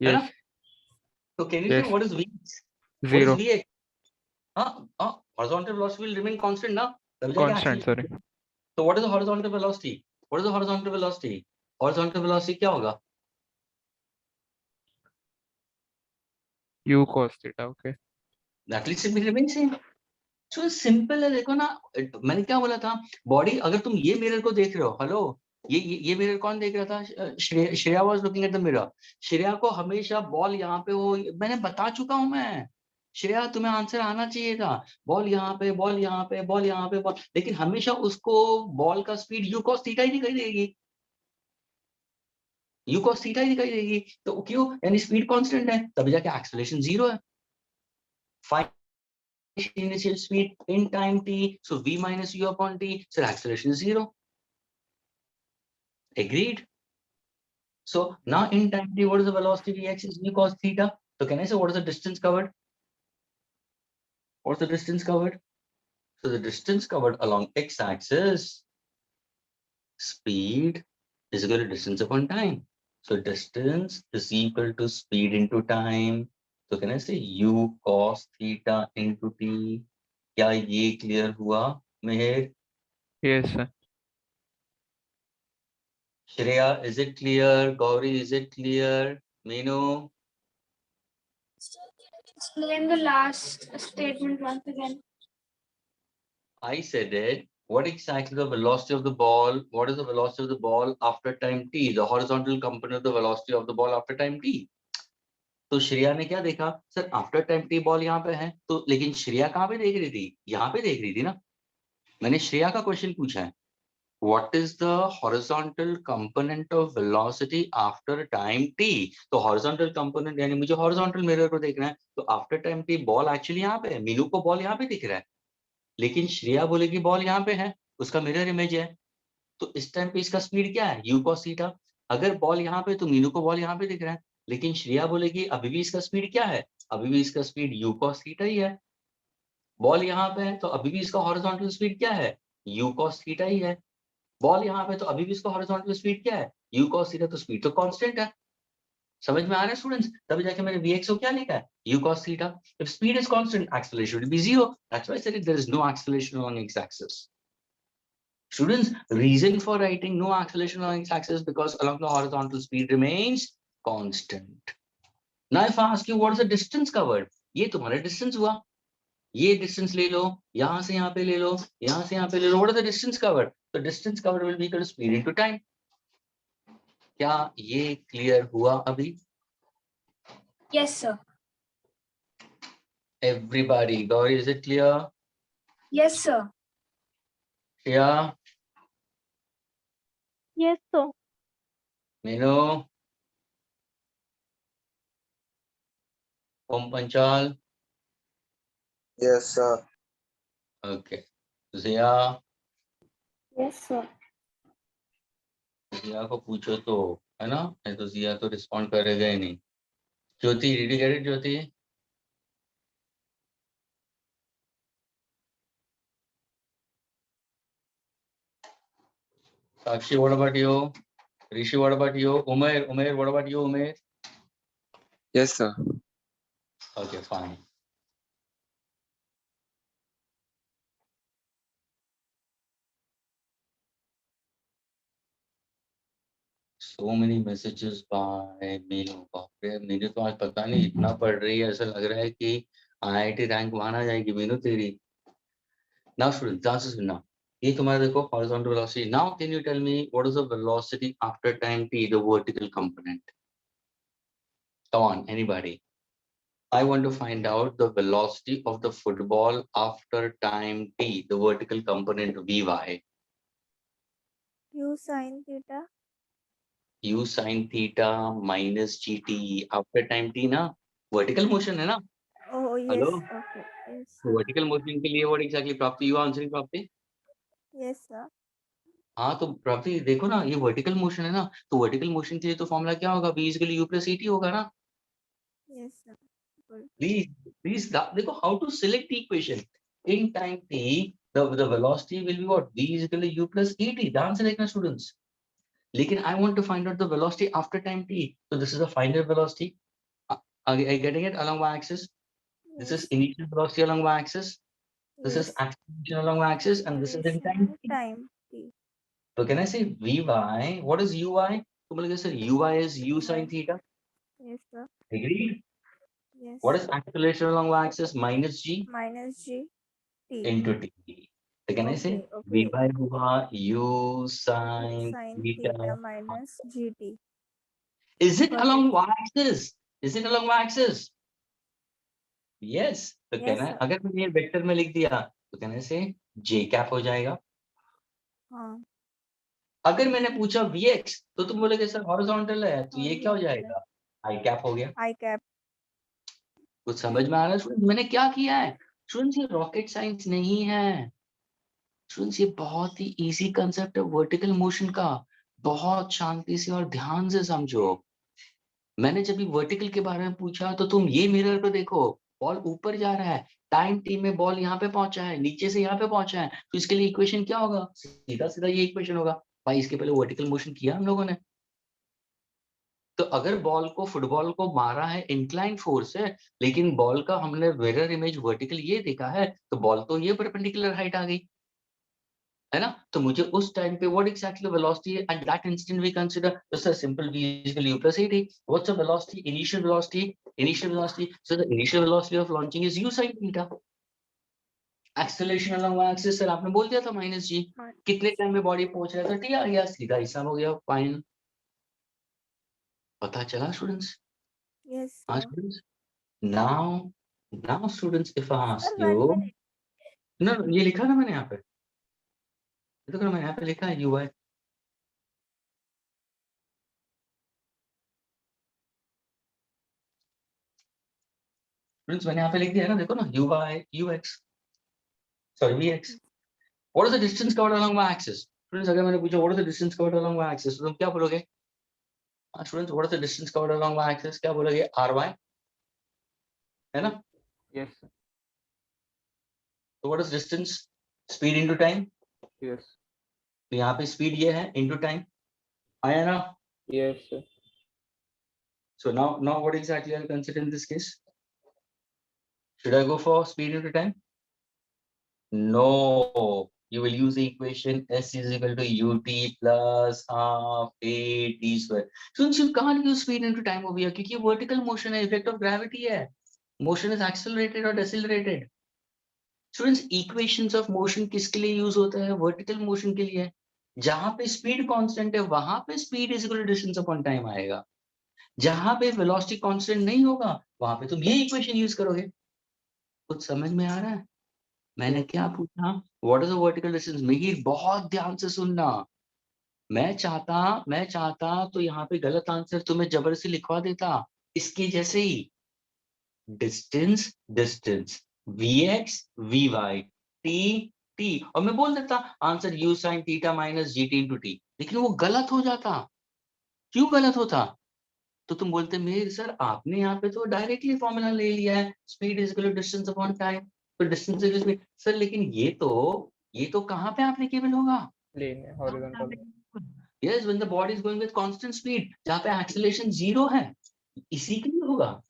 है Yes, ना? So can you say yes, what is Vx? What is 0, Vx? Horizontal velocity will remain constant now. constant, sorry. So what is the horizontal velocity? What is the horizontal velocity? Horizontal velocity क्या होगा? U cos theta, okay. At least it will remain same. So simple है, देखो ना, मैंने क्या बोला था, body, अगर तुम ये मिरर को देख रहे हो, हेलो, ये मिरर कौन देख रहा था? Shreya was looking at the mirror. Shreya को हमेशा बॉल यहाँ पे हो, मैंने बता चुका हूं मैं, श्रेया तुम्हें आंसर आना चाहिए था, बॉल यहाँ पे, बॉल यहाँ पे, बॉल यहाँ पे, बॉल, लेकिन हमेशा उसको बॉल का स्पीड यू कॉस थीटा ही दिखाई देगी, यू कॉस थीटा ही दिखाई देगी। तो क्यों? यानी स्पीड कांस्टेंट है, तभी जाके एक्सेलरेशन 0 है। Initial speed in time t, so v minus u upon t, so acceleration is 0. Agreed? So now in time t, what is the velocity vx is v cos theta? So can I say what is the distance covered? What's the distance covered? So the distance covered along x-axis, speed is equal to distance upon time. So distance is equal to speed into time. So can I say u cos theta into t? क्या ये clear हुआ मेहर? Yes, sir. Shreya, is it clear? Gauri, is it clear? Meenu? Explain the last statement once again. I said it. What exactly the velocity of the ball? What is the velocity of the ball after time t? The horizontal component of the velocity of the ball after time t. तो श्रेया ने क्या देखा? Sir after time T ball यहाँ पे है, तो लेकिन श्रेया कहाँ पे देख रही थी? यहाँ पे देख रही थी ना। मैंने श्रेया का क्वेश्चन पूछा है, what is the horizontal component of velocity after time t? तो horizontal component यानी मुझे horizontal mirror को देखना है, तो after time t ball actually यहाँ पे है, मीनू को बॉल यहाँ पे दिख रहा है, लेकिन श्रेया बोलेगी बॉल यहाँ पे है, उसका मिरर इमेज है, तो इस टाइम पे इसका स्पीड क्या है? u cos theta. अगर बॉल यहाँ पे तो मीनू को बॉल यहाँ पे दिख रहा है, लेकिन श्रेया बोलेगी अभी भी इसका स्पीड क्या है, अभी भी इसका स्पीड u cos थीटा ही है। बॉल यहाँ पे है तो अभी भी इसका हॉरिजॉन्टल स्पीड क्या है, u cos थीटा ही है। बॉल यहाँ पे तो अभी भी इसका हॉरिजॉन्टल स्पीड क्या है, u cos थीटा, तो स्पीड तो कांस्टेंट है। समझ में आ रहा है स्टूडेंट्स? तभी जाके मैंने vx को क्या लिखा है, u cos theta. If speed is constant, acceleration will be 0. That's why I said there is no acceleration along x-axis. Students, reason for writing no acceleration along x-axis because along the horizontal speed remains constant. Now if I ask you what is the distance covered, ये तुम्हारा distance हुआ, ये distance ले लो, यहाँ से यहाँ पे ले लो, यहाँ से यहाँ पे ले लो, what is the distance covered? So distance covered will be equal to speed into time. क्या ये clear हुआ अभी? Yes, sir. Everybody, Gauri, is it clear? Yes, sir. Shreya, Yes, sir. Minu, Om Panchal, Yes, sir. okay. Zia, Yes, sir. जिया को पूछो तो, है ना? नहीं तो जिया तो रिस्पॉन्ड करेगा ही नहीं। Jyoti, did you get it Jyoti? Sakshi, what about you? Rishi, what about you? Umer, what about you Umer? Yes, sir. Okay, fine. So many messages by Meenu. बाप रे, मेरे तो आज पता नहीं इतना पढ़ रही है, ऐसा लग रहा है कि IIT रैंक वहां आ जाएगी मीनू तेरी। Now students, ध्यान से सुनना, ये तुम्हारा देखो horizontal velocity. Now can you tell me what is the velocity after time t, the vertical component? Come on, anybody. I want to find out the velocity of the football after time t, the vertical component Vy. U sin theta. U sin theta minus gt after time t ना, vertical motion है ना? Oh, yes. Hello? Okay. Yes, तो sir. vertical motion के लिए what exactly प्राप्ति? You are answering प्राप्ति? Yes, sir. हाँ तो प्राप्ति देखो ना, ये vertical motion है ना, तो vertical motion के लिए तो फॉर्मूला क्या होगा, v is equal to u plus et होगा ना? Yes, sir. Good. Please देखो how to select the equation. In time t, the velocity will be what? V is equal to u plus et. ध्यान से देखना students. लेकिन I want to find out the velocity after time t. So this is the final velocity. Are you getting it along y-axis? This is Yes. initial velocity along y-axis. This is Yes. acceleration along y-axis, and this is in time t. Time t. So can I say Vy? What is Uy? तो बोलेगा sir, Uy is u sin theta. Yes, sir. Agreed? Yes. What is acceleration along y-axis? Minus g Minus g t. into t. So can I say Okay. Vy हुआ u U sin sin theta? theta minus gt. Is it Got along it. y-axis? Is it along y-axis? Yes. तो Yes, कहना है, sir. अगर मैंने ये vector में लिख दिया तो कहने से j कैप हो जाएगा। हाँ. अगर मैंने पूछा vx तो तुम बोलोगे सर हॉरिजॉन्टल है, तो ये क्या हो Horizontal है. जाएगा, i कैप हो गया। I cap. कुछ समझ में आ रहा है स्टूडेंट मैंने क्या किया है? स्टूडेंट्स ये रॉकेट साइंस नहीं है स्टूडेंट्स, ये बहुत ही इजी कंसेप्ट है वर्टिकल मोशन का। बहुत शांति से और ध्यान से समझो। मैंने जब भी वर्टिकल के बारे में पूछा तो तुम ये मिरर पे देखो, बॉल ऊपर जा रहा है, टाइम टी में बॉल यहाँ पे पहुंचा है, नीचे से यहाँ पे पहुंचा है, तो इसके लिए इक्वेशन क्या होगा? सीधा सीधा ये इक्वेशन होगा। भाई इसके पहले वर्टिकल मोशन किया हम लोगों ने। तो अगर बॉल को, फुटबॉल को मारा है इंक्लाइन फोर्स है, लेकिन बॉल का हमने मिरर इमेज वर्टिकल ये देखा है, तो बॉल तो ये परपेंडिकुलर हाइट आ गई है ना। तो मुझे उस टाइम पे what exactly velocity at that instant we consider just a simple v is equal to u plus at. What's the velocity? Initial velocity. So the initial velocity of launching is u sin theta. Acceleration along y-axis sir आपने बोल दिया था minus जी। कितने time में body पहुंच रहा था, T आ गया, सीधा हिसाब हो गया फाइनल। पता चला स्टूडेंट्स? Yes, हाँ sir. Students. Now students, if I Sir, ask 1 you, minute. no, ये लिखा ना मैंने यहाँ पे, देखो ना मैंने यहाँ पे लिखा है ui। फ्रेंड्स मैंने यहाँ पे लिख दिया है ना, देखो ना ui ux, sorry vx। What is the distance covered along y-axis? Friends अगर मैंने पूछा what is the distance covered along y-axis, तो तुम क्या बोलोगे? Students what is the distance covered along Y axis? क्या बोलोगे? ry, है ना? Yes, sir. तो what is distance? Speed into time. Yes. तो यहाँ पे स्पीड ये है इनटू टाइम, आया ना? Yes, sir. So now what exactly I'll consider in this case? Should I go for speed into time? No, you will use the equation S is equal to ut plus half a t square. Since you can't use speed into time over here, क्योंकि vertical motion है, effect of gravity है. Motion is accelerated or decelerated. Students, equations of motion किसके लिए use होता है? Vertical motion के लिए. जहाँ पे speed constant है, वहाँ पे speed is equal to distance upon time आएगा. जहां पे वेलोसिटी कांस्टेंट नहीं होगा, वहां पे तुम ये इक्वेशन यूज करोगे. कुछ समझ में आ रहा है? मैंने क्या पूछा? What is the vertical distance? Mihir बहुत ध्यान से सुनना. मैं चाहता तो यहाँ पे गलत आंसर तुम्हें जबरदस्ती लिखवा देता, इसके जैसे ही. डिस्टेंस vx vy t, और मैं बोल देता answer u sin theta minus gt into T. लेकिन वो गलत हो जाता. क्यों गलत होता? तो तुम बोलते मेरे सर आपने यहाँ पे तो डायरेक्टली फॉर्मूला ले लिया है, speed is equal to distance upon time. तो डिस्टेंस इज स्पीड. सर लेकिन ये तो कहाँ पे एप्लीकेबल होगा? Linear, horizontal. Yes, when the body is going with constant speed, जहाँ पे एक्सेलरेशन 0 है, इसी के लिए होगा.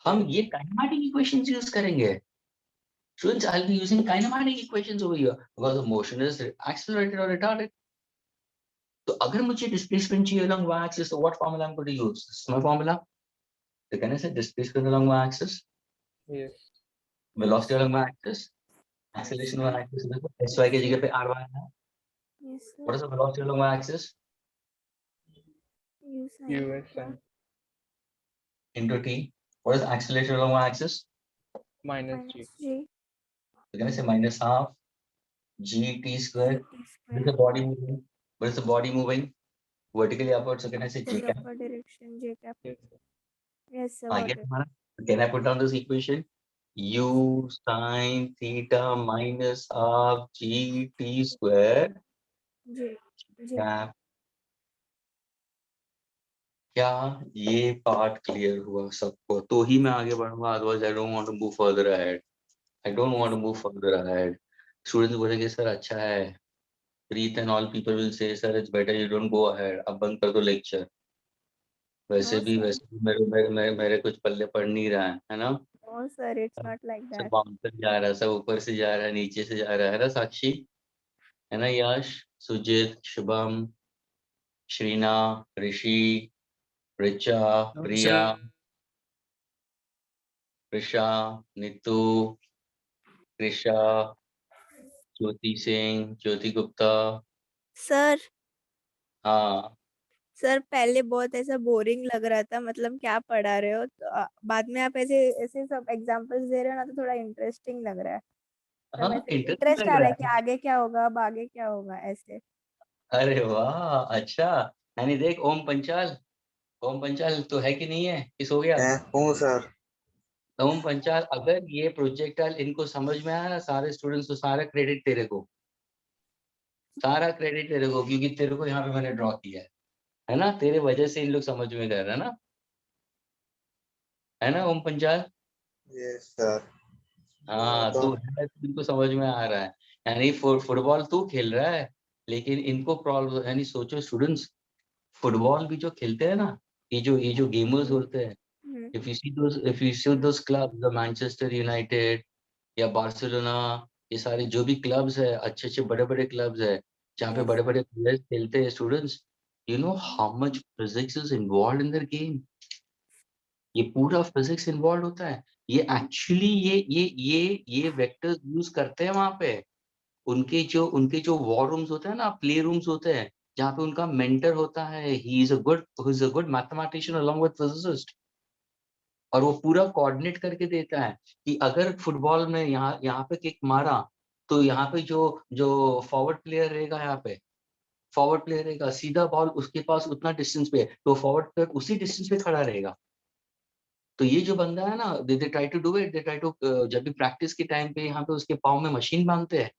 हम ये काइनेमेटिक इक्वेशंस यूज करेंगे. Students, I'll be using kinematic equations over here because the motion is accelerated or retarded. तो अगर मुझे डिस्प्लेसमेंट चाहिए along y axis, so what formula I'm going to use? This is my formula. So can I say displacement along y axis? Yes. Velocity along y axis? Acceleration along y axis. sy की जगह पे ry है. Yes, sir. What is the velocity along y axis? U sin U theta. is sin Into t. What is acceleration along y axis? minus g. Minus G. So can I say minus half gt square? T What is square. the body moving? What is the body moving? Vertically upward. So can I say The j cap? proper direction J cap. Yes, sir. Yes, sir. I Got get it. हमारा. Can I put down this equation? U sin theta minus half gt square J. J. cap. क्या ये part clear हुआ सबको? तो ही मैं आगे बढ़ूंगा, otherwise I don't want to move further ahead. I don't want to move further ahead. Students बोलेंगे सर अच्छा है, Preet and all people will say sir it's better you don't go ahead, अब बंद कर दो लेक्चर. वैसे No, भी sir. मेरे कुछ पल्ले पड़ नहीं रहा है ना? No, sir. It's not like सब that. बाउंसर जा रहा है, सब ऊपर से जा रहा है, नीचे से जा रहा है ना साक्षी? है ना यश, सुजित, शुभम, श्रीना, ऋषि, रिचा, प्रिया, ऋषा, नीतू, कृषा, ज्योति सिंह, ज्योति गुप्ता. सर हाँ सर पहले बहुत ऐसा बोरिंग लग रहा था, मतलब क्या पढ़ा रहे हो, तो बाद में आप ऐसे ऐसे सब एग्जांपल्स दे रहे हो ना, तो थोड़ा इंटरेस्टिंग लग रहा है. हाँ, मतलब ऐसे इंटरेस्टिंग इंटरेस्ट लग आ रहा रहा है कि है. आगे क्या होगा, अब आगे क्या होगा ऐसे. अरे वाह, अच्छा. यानी देख ओम पंचाल तो है कि नहीं है? किस हो गया? हूँ सर. ओम पंचाल, अगर ये प्रोजेक्टाइल इनको समझ में आया, सारे स्टूडेंट्स को सारा क्रेडिट तेरे को, क्योंकि तेरे को यहाँ पे मैंने ड्रॉ किया है ना? तेरे वजह से इन लोग समझ में कर रहे हैं ना? है ना ओम पंचाल? Yes sir. हाँ, तो इनको समझ में आ रहा है. यानी फुटबॉल तू खेल रहा है, लेकिन इनको प्रॉब्लम, यानी सोचो स्टूडेंट्स, फुटबॉल भी जो खेलते हैं ना, ये जो गेमर्स होते हैं, if you see those clubs, the Manchester United या बार्सिलोना, ये सारे जो भी क्लब्स है, अच्छे बड़े क्लब्स है, जहाँ पे Yes. बड़े प्लेयर्स खेलते हैं, students, you know how much physics is involved in their game. ये पूरा फिजिक्स इन्वॉल्व होता है. ये एक्चुअली ये वेक्टर्स यूज करते हैं वहां पे. उनके जो वॉर रूम्स होते हैं ना, प्ले रूम्स होते हैं, जहाँ पे उनका मेंटर होता है, he is a good mathematician along with physicist, और वो पूरा कोऑर्डिनेट करके देता है कि अगर फुटबॉल में यहाँ पे किक मारा, तो यहाँ पे जो फॉरवर्ड प्लेयर रहेगा, यहाँ पे फॉरवर्ड प्लेयर रहेगा, सीधा बॉल उसके पास उतना डिस्टेंस पे है, तो फॉरवर्ड प्लेयर उसी डिस्टेंस पे खड़ा रहेगा. तो ये जो बंदा है ना, they try to do it, they try to, जब भी प्रैक्टिस के टाइम पे यहाँ पे उसके पाँव में मशीन बांधते हैं,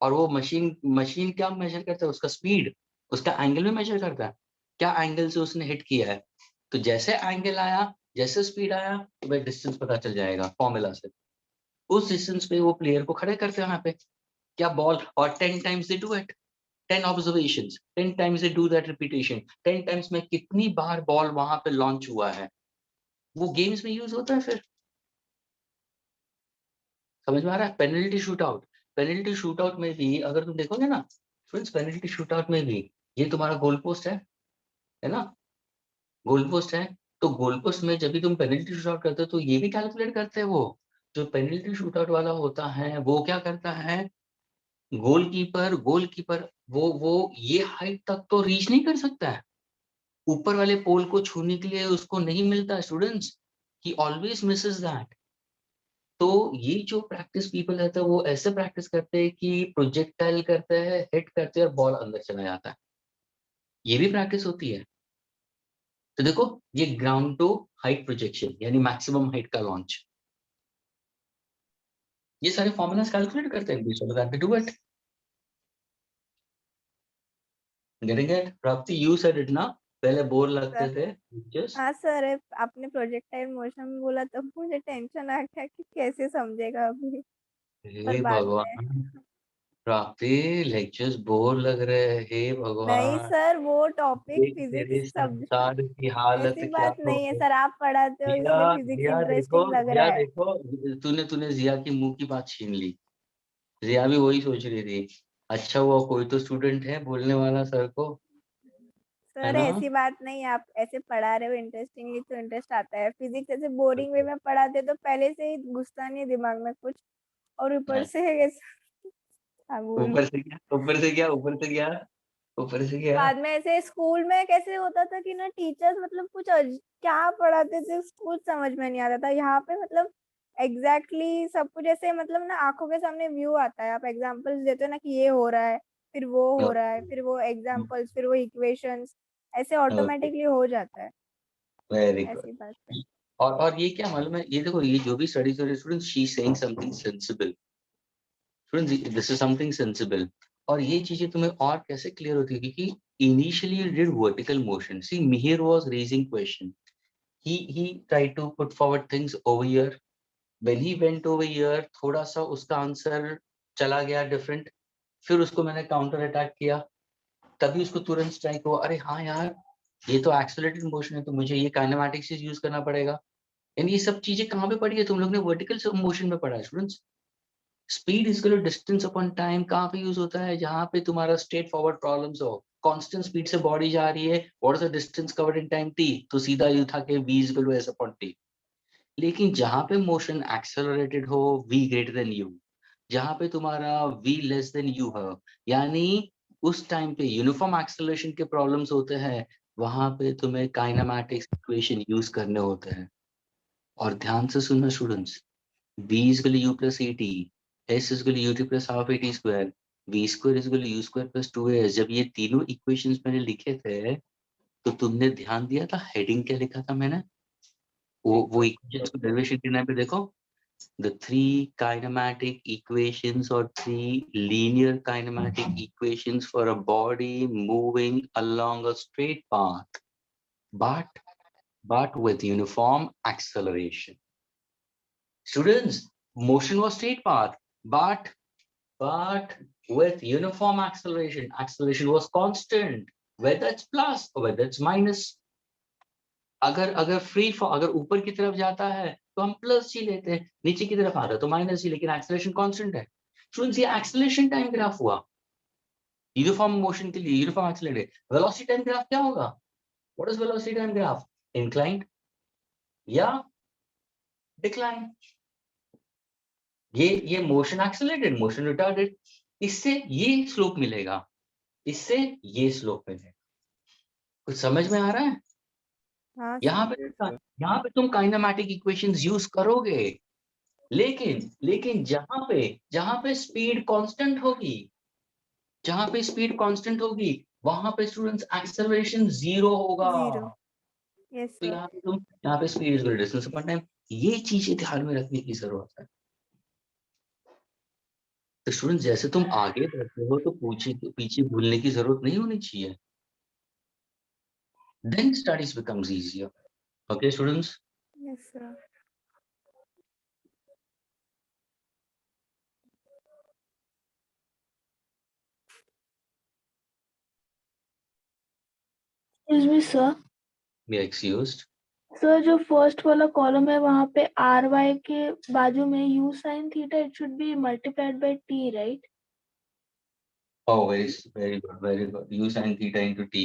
और वो मशीन क्या मेजर करता है? उसका स्पीड, उसका एंगल में मेजर करता है. क्या एंगल से उसने हिट किया है। तो जैसे एंगल आया, जैसे स्पीड आया, तो भाई डिस्टेंस पता चल जाएगा फॉर्मूला से। उस डिस्टेंस पे वो प्लेयर को खड़े करते हैं वहां पे, क्या बॉल, और 10 times they do it, 10 observations, 10 times they do that repetition, 10 times में कितनी बार बॉल वहां पे लॉन्च हुआ है, वो गेम्स में यूज होता है। फिर समझ में आ रहा है। Penalty shoot out, penalty shoot out में भी अगर तुम देखोगे ना फ्रेंड्स, पेनल्टी शूट आउट में भी ये तुम्हारा गोल पोस्ट है ना, गोल पोस्ट है। तो गोल पोस्ट में जब भी तुम पेनल्टी शूट आउट करते हो तो ये भी कैलकुलेट करते हैं। वो जो पेनल्टी शूट आउट वाला होता है वो क्या करता है, गोलकीपर वो ये हाइट तक तो रीच नहीं कर सकता है, ऊपर वाले पोल को छूने के लिए उसको नहीं मिलता students, he always Mrs that. तो ये जो प्रैक्टिस पीपल रहते हैं वो ऐसे प्रैक्टिस करते हैं कि प्रोजेक्टाइल करते हैं, हिट करते हैं और बॉल अंदर चला जाता है, ये भी प्रैक्टिस होती है। तो देखो ये ग्राउंड टू हाइट प्रोजेक्शन यानी मैक्सिमम हाइट का लॉन्च, ये सारे फॉर्मूलास कैलकुलेट करते हैं बीच में डू इट। गेटिंग इट प्राप्ति, यू सेड इट ना, पहले बोर लगते सर थे जस्ट। हाँ सर, आपने प्रोजेक्टाइल मोशन बोला तो मुझे टेंशन आ गया कि कैसे समझेगा अभी, पर हे बाद में। भगवान प्राप्ति, लेक्चर्स बोर लग रहे हैं, हे नहीं भगवान, सर, वो टॉपिक देख फिजिक्स तेरे सब संसार की हालत ऐसी क्या बात हो नहीं है गई। सर, आप पढ़ाते हो जिया, इसलिए फिजिक्स जिया देखो, इंटरेस्टिंग लग रहा जिया है। देखो, तूने तूने जिया की मुंह की बात छीन ली। जिया भी वही सोच रही थी, अच्छा हुआ कोई तो स्टूडेंट है बोलने वाला सर को, है सर ना। ऐसी बात नहीं है, आप ऐसे पढ़ा रहे हो इंटरेस्टिंगली तो इंटरेस्ट आता है। फिजिक्स ऐसे बोरिंग वे में पढ़ाते तो पहले से ही घुसता नहीं है दिमाग में कुछ, और ऊपर से हाँ बोलो। ऊपर से क्या, ऊपर से क्या, ऊपर से क्या, ऊपर से क्या। बाद में ऐसे स्कूल में कैसे होता था कि ना टीचर्स मतलब कुछ क्या पढ़ाते थे, स्कूल समझ में नहीं आता था। यहाँ पे मतलब सब कुछ ऐसे मतलब ना आंखों के सामने व्यू आता है, आप एग्जांपल्स देते हो ना कि ये हो रहा है, फिर वो हो रहा है, फिर वो एग्जांपल्स, फिर वो इक्वेशंस, ऐसे ऑटोमेटिकली हो जाता है। Very good. ऐसी बात है। और ये क्या मालूम है, ये देखो ये जो भी स्टडीज हो रही है students, she saying something sensible students, this is something sensible. और ये चीजें तुम्हें और कैसे क्लियर होती है, क्योंकि initially you did vertical motion, see Mihir was raising question, he tried to put forward things over here, when he went over here थोड़ा सा उसका आंसर चला गया डिफरेंट, फिर उसको मैंने काउंटर अटैक किया, तभी उसको तुरंत स्ट्राइक हुआ, अरे हाँ यार ये तो एक्सेलरेटेड मोशन है तो मुझे ये काइनेमैटिक्स यूज करना पड़ेगा। यानी ये सब चीजें कहाँ पे पढ़ी है तुम लोग ने, वर्टिकल मोशन में पढ़ा है students. Speed is equal to distance upon time कहाँ पे यूज होता है, जहाँ पे तुम्हारा स्ट्रेट फॉरवर्ड प्रॉब्लम्स हो, कांस्टेंट स्पीड से बॉडी जा रही है, what is the distance covered in time t, तो सीधा यू था कि v is equal to s upon t। लेकिन जहां पे मोशन एक्सेलरेटेड हो, v ग्रेटर देन u, जहां पे तुम्हारा v लेस देन u हो, यानी उस टाइम पे यूनिफॉर्म एक्सेलरेशन के प्रॉब्लम्स होते हैं, वहां पे तुम्हें काइनेमैटिक्स इक्वेशन यूज करने होते हैं। और ध्यान से सुनना students, v is equal to u plus at, s is equal to ut plus half at square, v square is equal to u square plus 2as। जब ये तीनों इक्वेशंस मैंने लिखे थे तो तुमने ध्यान दिया था हेडिंग क्या लिखा था मैंने, वो इक्वेशंस को डेरिवेशन के नाम पे देखो, the three kinematic equations or three linear kinematic equations for a body moving along a straight path, but with uniform acceleration. Students, motion was straight path, but with uniform acceleration. Acceleration was constant, whether it's plus or whether it's minus. अगर free अगर ऊपर की तरफ जाता है तो हम plus जी लेते हैं, नीचे की तरफ आता है तो माइनस जी, लेकिन एक्सेलरेशन कांस्टेंट है। स्टूडेंट्स ये एक्सेलरेशन टाइम ग्राफ हुआ यूनिफॉर्म मोशन के लिए, uniform accelerated. Velocity time graph क्या होगा, what is velocity time graph, inclined या डिक्लाइन। ये मोशन एक्सेलरेटेड, मोशन रिटार्डेड, इससे ये स्लोप मिलेगा, इससे ये स्लोप मिलेगा। कुछ समझ में आ रहा है। हाँ यहाँ सर। पे तुम काइनेमैटिक इक्वेशंस यूज करोगे, लेकिन जहां पे स्पीड कांस्टेंट होगी, जहां पे स्पीड कांस्टेंट होगी वहां पे स्टूडेंट्स एक्सेलरेशन जीरो होगा। जीरो। यस तो सर। यहाँ पे speed is equal to distance upon time, ये चीजें ध्यान में रखने की जरूरत है। तो स्टूडेंट जैसे तुम आगे बढ़ते हो तो पीछे भूलने की जरूरत नहीं होनी चाहिए। then studies becomes easier. Okay, students? Yes, sir. Excuse me, sir. Be excused. Sir जो फर्स्ट वाला कॉलम है वहाँ पे आर वाई के बाजू में you sine theta it should be multiplied by T right Oh, very good, very good. U sin theta into t.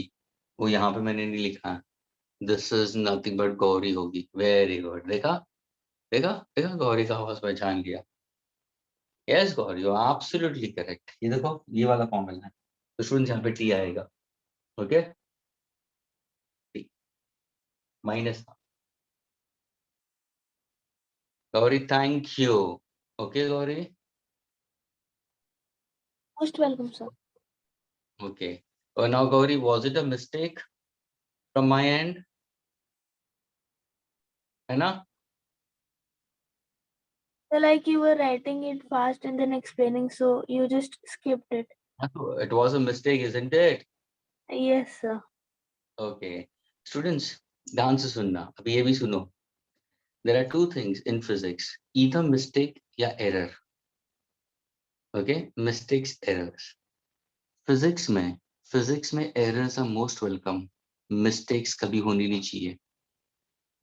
वो यहाँ पे मैंने नहीं लिखा है. This is nothing but Gauri होगी. Very good. देखा देखा देखा गौरी का आवाज पहचान लिया. Yes, Gauri, you are absolutely correct. ये देखो ये वाला फॉर्मूला है. तो स्टूडेंट्स यहाँ पे t आएगा. Okay? t minus. Gauri, thank you. Okay, Gauri. Most welcome sir Okay. Now, Gauri, was it a mistake from my end? है ना? So like you were writing it fast and then explaining so you just skipped it It was a mistake, isn't it? yes sir Okay. Students, ध्यान से सुनना. अभी ये भी सुनो. There are two things in physics, either mistake या error. Okay? Mistakes, errors. Physics में errors are most welcome. Mistakes कभी होनी नहीं चाहिए.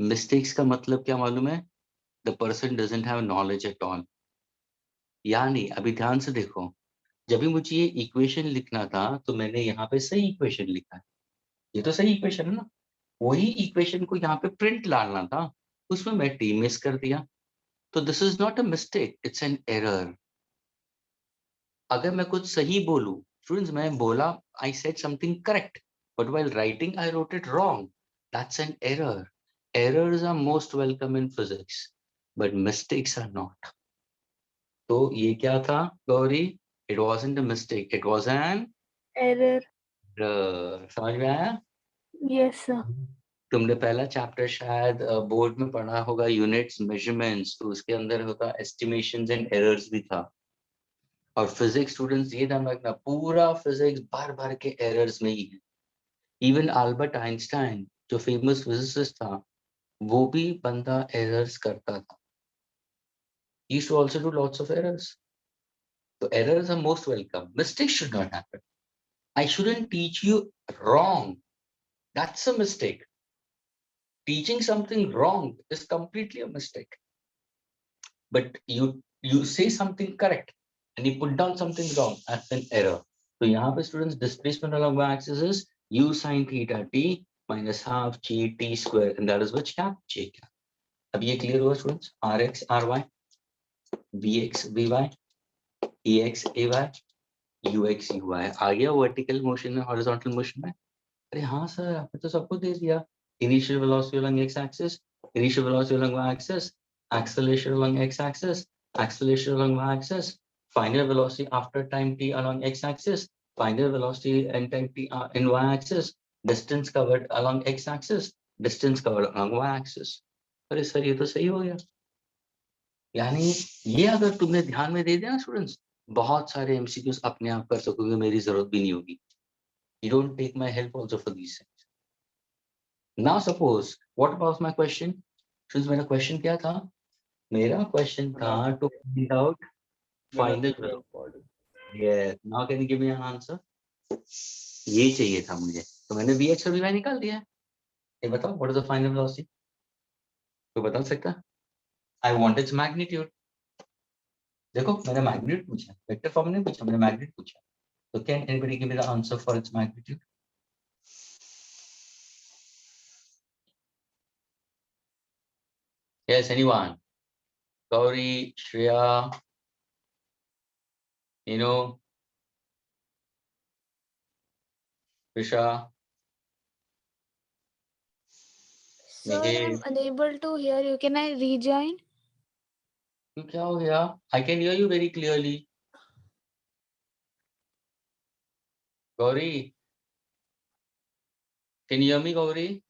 Mistakes का मतलब क्या मालूम है? The person doesn't have knowledge at all. यानी अभी ध्यान से देखो, जब भी मुझे ये इक्वेशन लिखना था तो मैंने यहाँ पे सही इक्वेशन लिखा है. ये तो सही इक्वेशन है ना. वही इक्वेशन को यहाँ पे प्रिंट लाना था, उसमें मैं टी मिस कर दिया. तो this is not a mistake, it's an error. अगर मैं कुछ सही बोलूं, स्टूडेंट्स, मैं बोला I said something correct, but while writing I wrote it wrong. That's an error. Errors are most welcome in physics, but mistakes are not. तो ये क्या था Gauri? It wasn't a mistake, it was an error समझ में आया? yes sir तुमने पहला chapter शायद बोर्ड में पढ़ा होगा, यूनिट्स, मेजरमेंट्स, तो उसके अंदर होता एस्टिमेशंस एंड एरर्स भी था. और फिजिक्स स्टूडेंट्स ये ध्यान रखना, पूरा फिजिक्स भर भर के एरर्स में ही है. इवन अल्बर्ट आइंस्टाइन जो फेमस फिजिसिस्ट था, वो भी बंदा एरर्स करता था. He used to also do lots of errors. So errors are most welcome. Mistakes should not happen. I shouldn't teach you wrong. That's a mistake. Teaching something wrong is completely a mistake. But you say something correct and you put down something wrong, that's an error. So यहाँ पे students, displacement along y-axis is u sin theta t minus half g t square, and that is which cap? J cap. अब ये clear हुआ students? rx ry, vx vy, ax ay, ux uy. आ गया vertical motion में, horizontal motion में? अरे हाँ sir, आपने तो सबको दे दिया. Initial velocity along x-axis, initial velocity along y-axis, acceleration along x-axis, acceleration along y-axis, final velocity after time t along x-axis, final velocity and time t in y-axis, distance covered along x-axis, distance covered along y-axis. अरे sir ये तो सही हो गया. यानी ये अगर तुमने ध्यान में दे दिया ना स्टूडेंट्स, बहुत सारे एमसीक्यूज अपने आप कर सकोगे, मेरी जरूरत भी नहीं होगी. You don't take my help also for these things. Now suppose, what about my question? Since मेरा question क्या था? मेरा question था to find out final velocity. Yeah. Now can you give me an answer? ये चाहिए था मुझे, तो मैंने vx और vy निकाल दिया. ये बताओ, what is the final velocity? तो बता सकता? I want its magnitude. देखो मैंने magnitude पूछा, vector form नहीं पूछा, मैंने magnitude पूछा. So can anybody give me the answer for its magnitude? Yes, anyone? Gauri, Shreya, Prisha, Sir, I'm unable to hear you. Can I rejoin? क्या हो गया? I can hear you very clearly. Gauri, can you hear me, Gauri?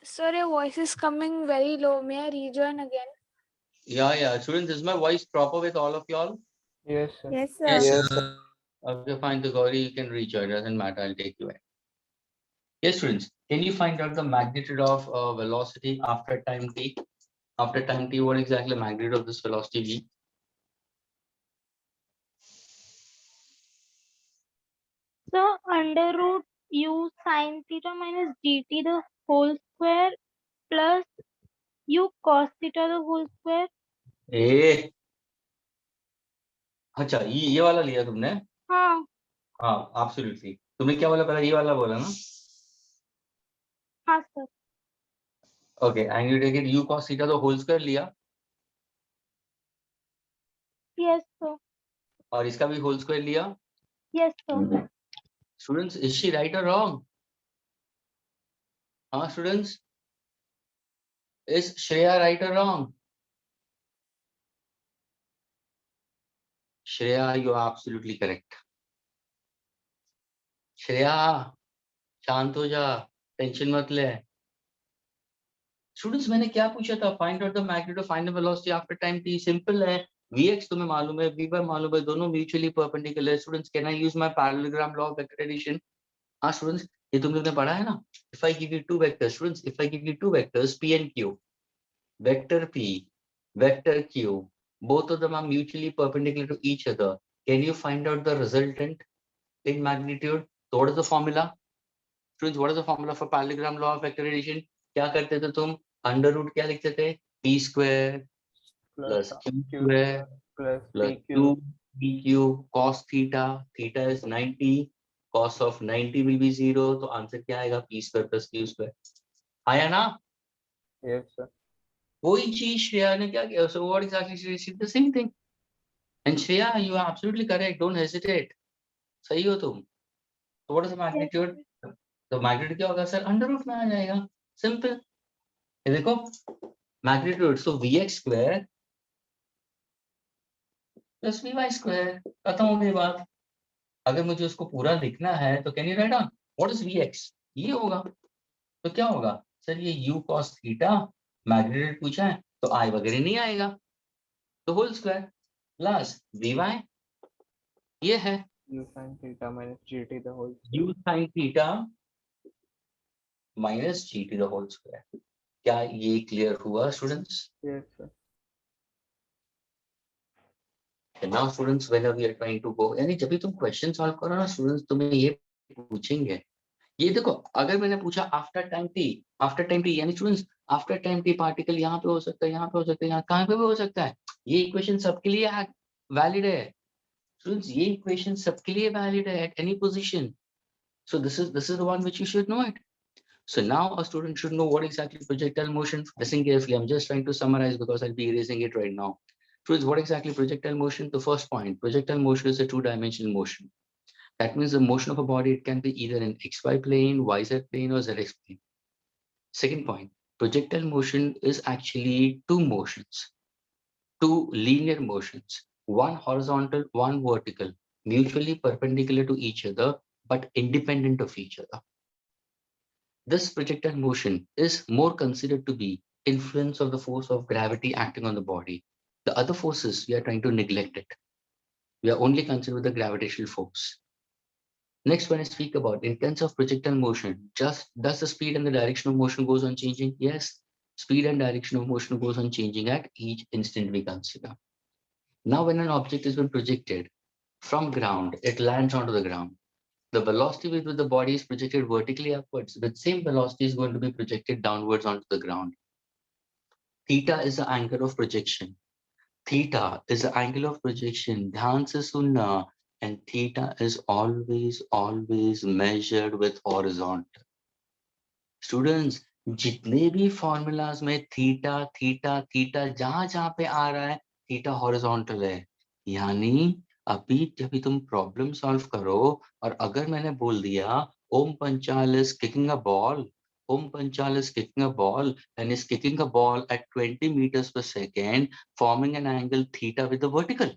Sir, your voice is coming very low. May I rejoin again? Yeah. Students, is my voice proper with all of y'all? Yes, sir. Yes, sir. Yes, sir. Okay, fine. So Gauri, you can rejoin. Doesn't matter. I'll take you in. Yes, students. Can you find out the magnitude of velocity after time t? After time t, what exactly the magnitude of this velocity v? So under root u sin theta minus dt the whole square plus u cos theta the whole square. ए अच्छा, ये वाला लिया तुमने? हाँ हाँ, absolutely. तुमने क्या बोला पहले? ये वाला बोला ना? हाँ sir. Okay, and you take it u cos theta the whole square लिया, Yes sir. और इसका भी whole square लिया. Yes sir. Students, is she right or wrong? हाँ students, is Shreya right or wrong? Shreya, you are absolutely correct. Shreya, शांत हो जा, tension मत ले. स्टूडेंट्स, मैंने क्या पूछा था? Find out the magnitude of find the velocity after time t. Simple है. vx तुम्हें मालूम है, vy मालूम है, दोनों म्यूचुअली परपेंडिकुलर है. Students, can I use my parallelogram law of vector addition? हाँ स्टूडेंट्स, ये तुम लोगों ने पढ़ा है ना. If I give you two vectors, students, if I give you two vectors p and q, vector p, vector q, both of them are mutually perpendicular to each other. Can you find out the resultant in magnitude? So what is the formula? Students, what is the formula for parallelogram law of vector addition? क्या करते थे तुम? Under root क्या लिखते थे? p square plus q square plus 2pq cos theta. Theta is 90. Cos of 90 will be 0. तो answer क्या आएगा? p square plus q square. आया ना? Yes, sir. वही चीज श्रेया ने क्या किया? So what exactly she did the same thing. And Shreya, you are absolutely correct. Don't hesitate. सही हो तुम. So what is the magnitude? तो magnitude क्या होगा सर? अंडर रूट में आ जाएगा. सिंपल. ये देखो, मैग्नीट्यूड, सो vx square plus vy square. खत्म हो गई बात. अगर मुझे उसको पूरा लिखना है तो can you write down what is vx? ये होगा. तो क्या होगा सर? ये u cos थीटा मैग्नीट्यूड पूछा है तो i वगैरह नहीं आएगा, तो होल स्क्वायर प्लस vy ये है U sin theta minus gt the whole u sin theta minus gt the whole square. क्या ये क्लियर हुआ students? Yes, sir. And now students, whenever we are trying to go, यानी जब भी तुम question solve करो ना स्टूडेंट्स, तुम्हें ये पूछेंगे. ये देखो, अगर मैंने पूछा आफ्टर टाइम टी यानी students after time T particle यहाँ पे हो सकता है, यहाँ पे हो सकता है, यहाँ कहाँ पे भी हो सकता है. ये इक्वेशन सबके लिए वैलिड है स्टूडेंट्स. ये इक्वेशन सबके लिए वैलिड है at any position. So this is the one which you should know it. So now a student should know what exactly projectile motion. Listen carefully. I'm just trying to summarize because I'll be erasing it right now. Students, what exactly projectile motion? The first point, projectile motion is a two-dimensional motion. That means the motion of a body, it can be either in XY plane, YZ plane, or ZX plane. Second point, projectile motion is actually two motions, two linear motions, one horizontal, one vertical, mutually perpendicular to each other, but independent of each other. This projectile motion is more considered to be influence of the force of gravity acting on the body. The other forces, we are trying to neglect it. We are only concerned with the gravitational force. Next, when I speak about in terms of projectile motion, just does the speed and the direction of motion goes on changing? Yes, speed and direction of motion goes on changing at each instant we consider. Now, when an object has been projected from ground, it lands onto the ground. The velocity with which the body is projected vertically upwards, the same velocity is going to be projected downwards onto the ground. Theta is the angle of projection. Theta is the angle of projection. ध्यान से सुनना. And theta is always measured with horizontal. Students, जितने भी formulas में theta जहां पे आ रहा है theta horizontal है. यानी अभी जब भी तुम प्रॉब्लम सॉल्व करो और अगर मैंने बोल दिया ओम Panchal is kicking a ball, Om Panchal is kicking a ball and is kicking a ball at 20 meters per second, forming an angle theta with the vertical,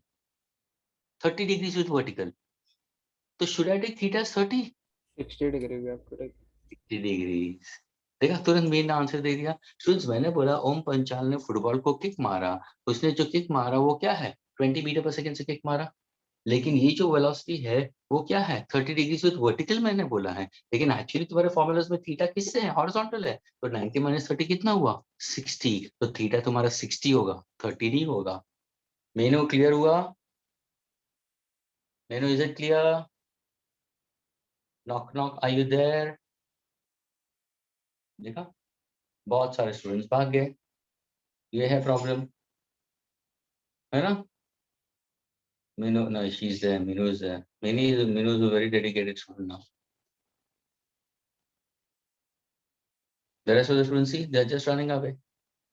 30 degrees with vertical. So should I take theta as 30? 60 degree we have to take. 60 degrees. देखा, तुरंत main answer दे दिया. Students, मैंने बोला ओम पंचाल ने football को kick मारा, उसने जो किक मारा वो क्या है? 20 मीटर पर सेकंड से किक मारा. लेकिन ये जो वेलोसिटी है वो क्या है 30 डिग्री विद वर्टिकल मैंने बोला है, लेकिन एक्चुअली तुम्हारे फॉर्मूलाज में थीटा किससे है हॉरिजॉन्टल है, तो 90 माइनस 30 कितना हुआ 60, तो थीटा तुम्हारा 60 होगा 30 नहीं होगा। मेनू क्लियर हुआ? Meenu is it clear? Knock knock are you there? देखा बहुत सारे स्टूडेंट्स भाग गए, ये है प्रॉब्लम, है ना? Minu, no, she's there. Minu is there. Minu is a very dedicated student now. The rest of the students, see, they're just running away.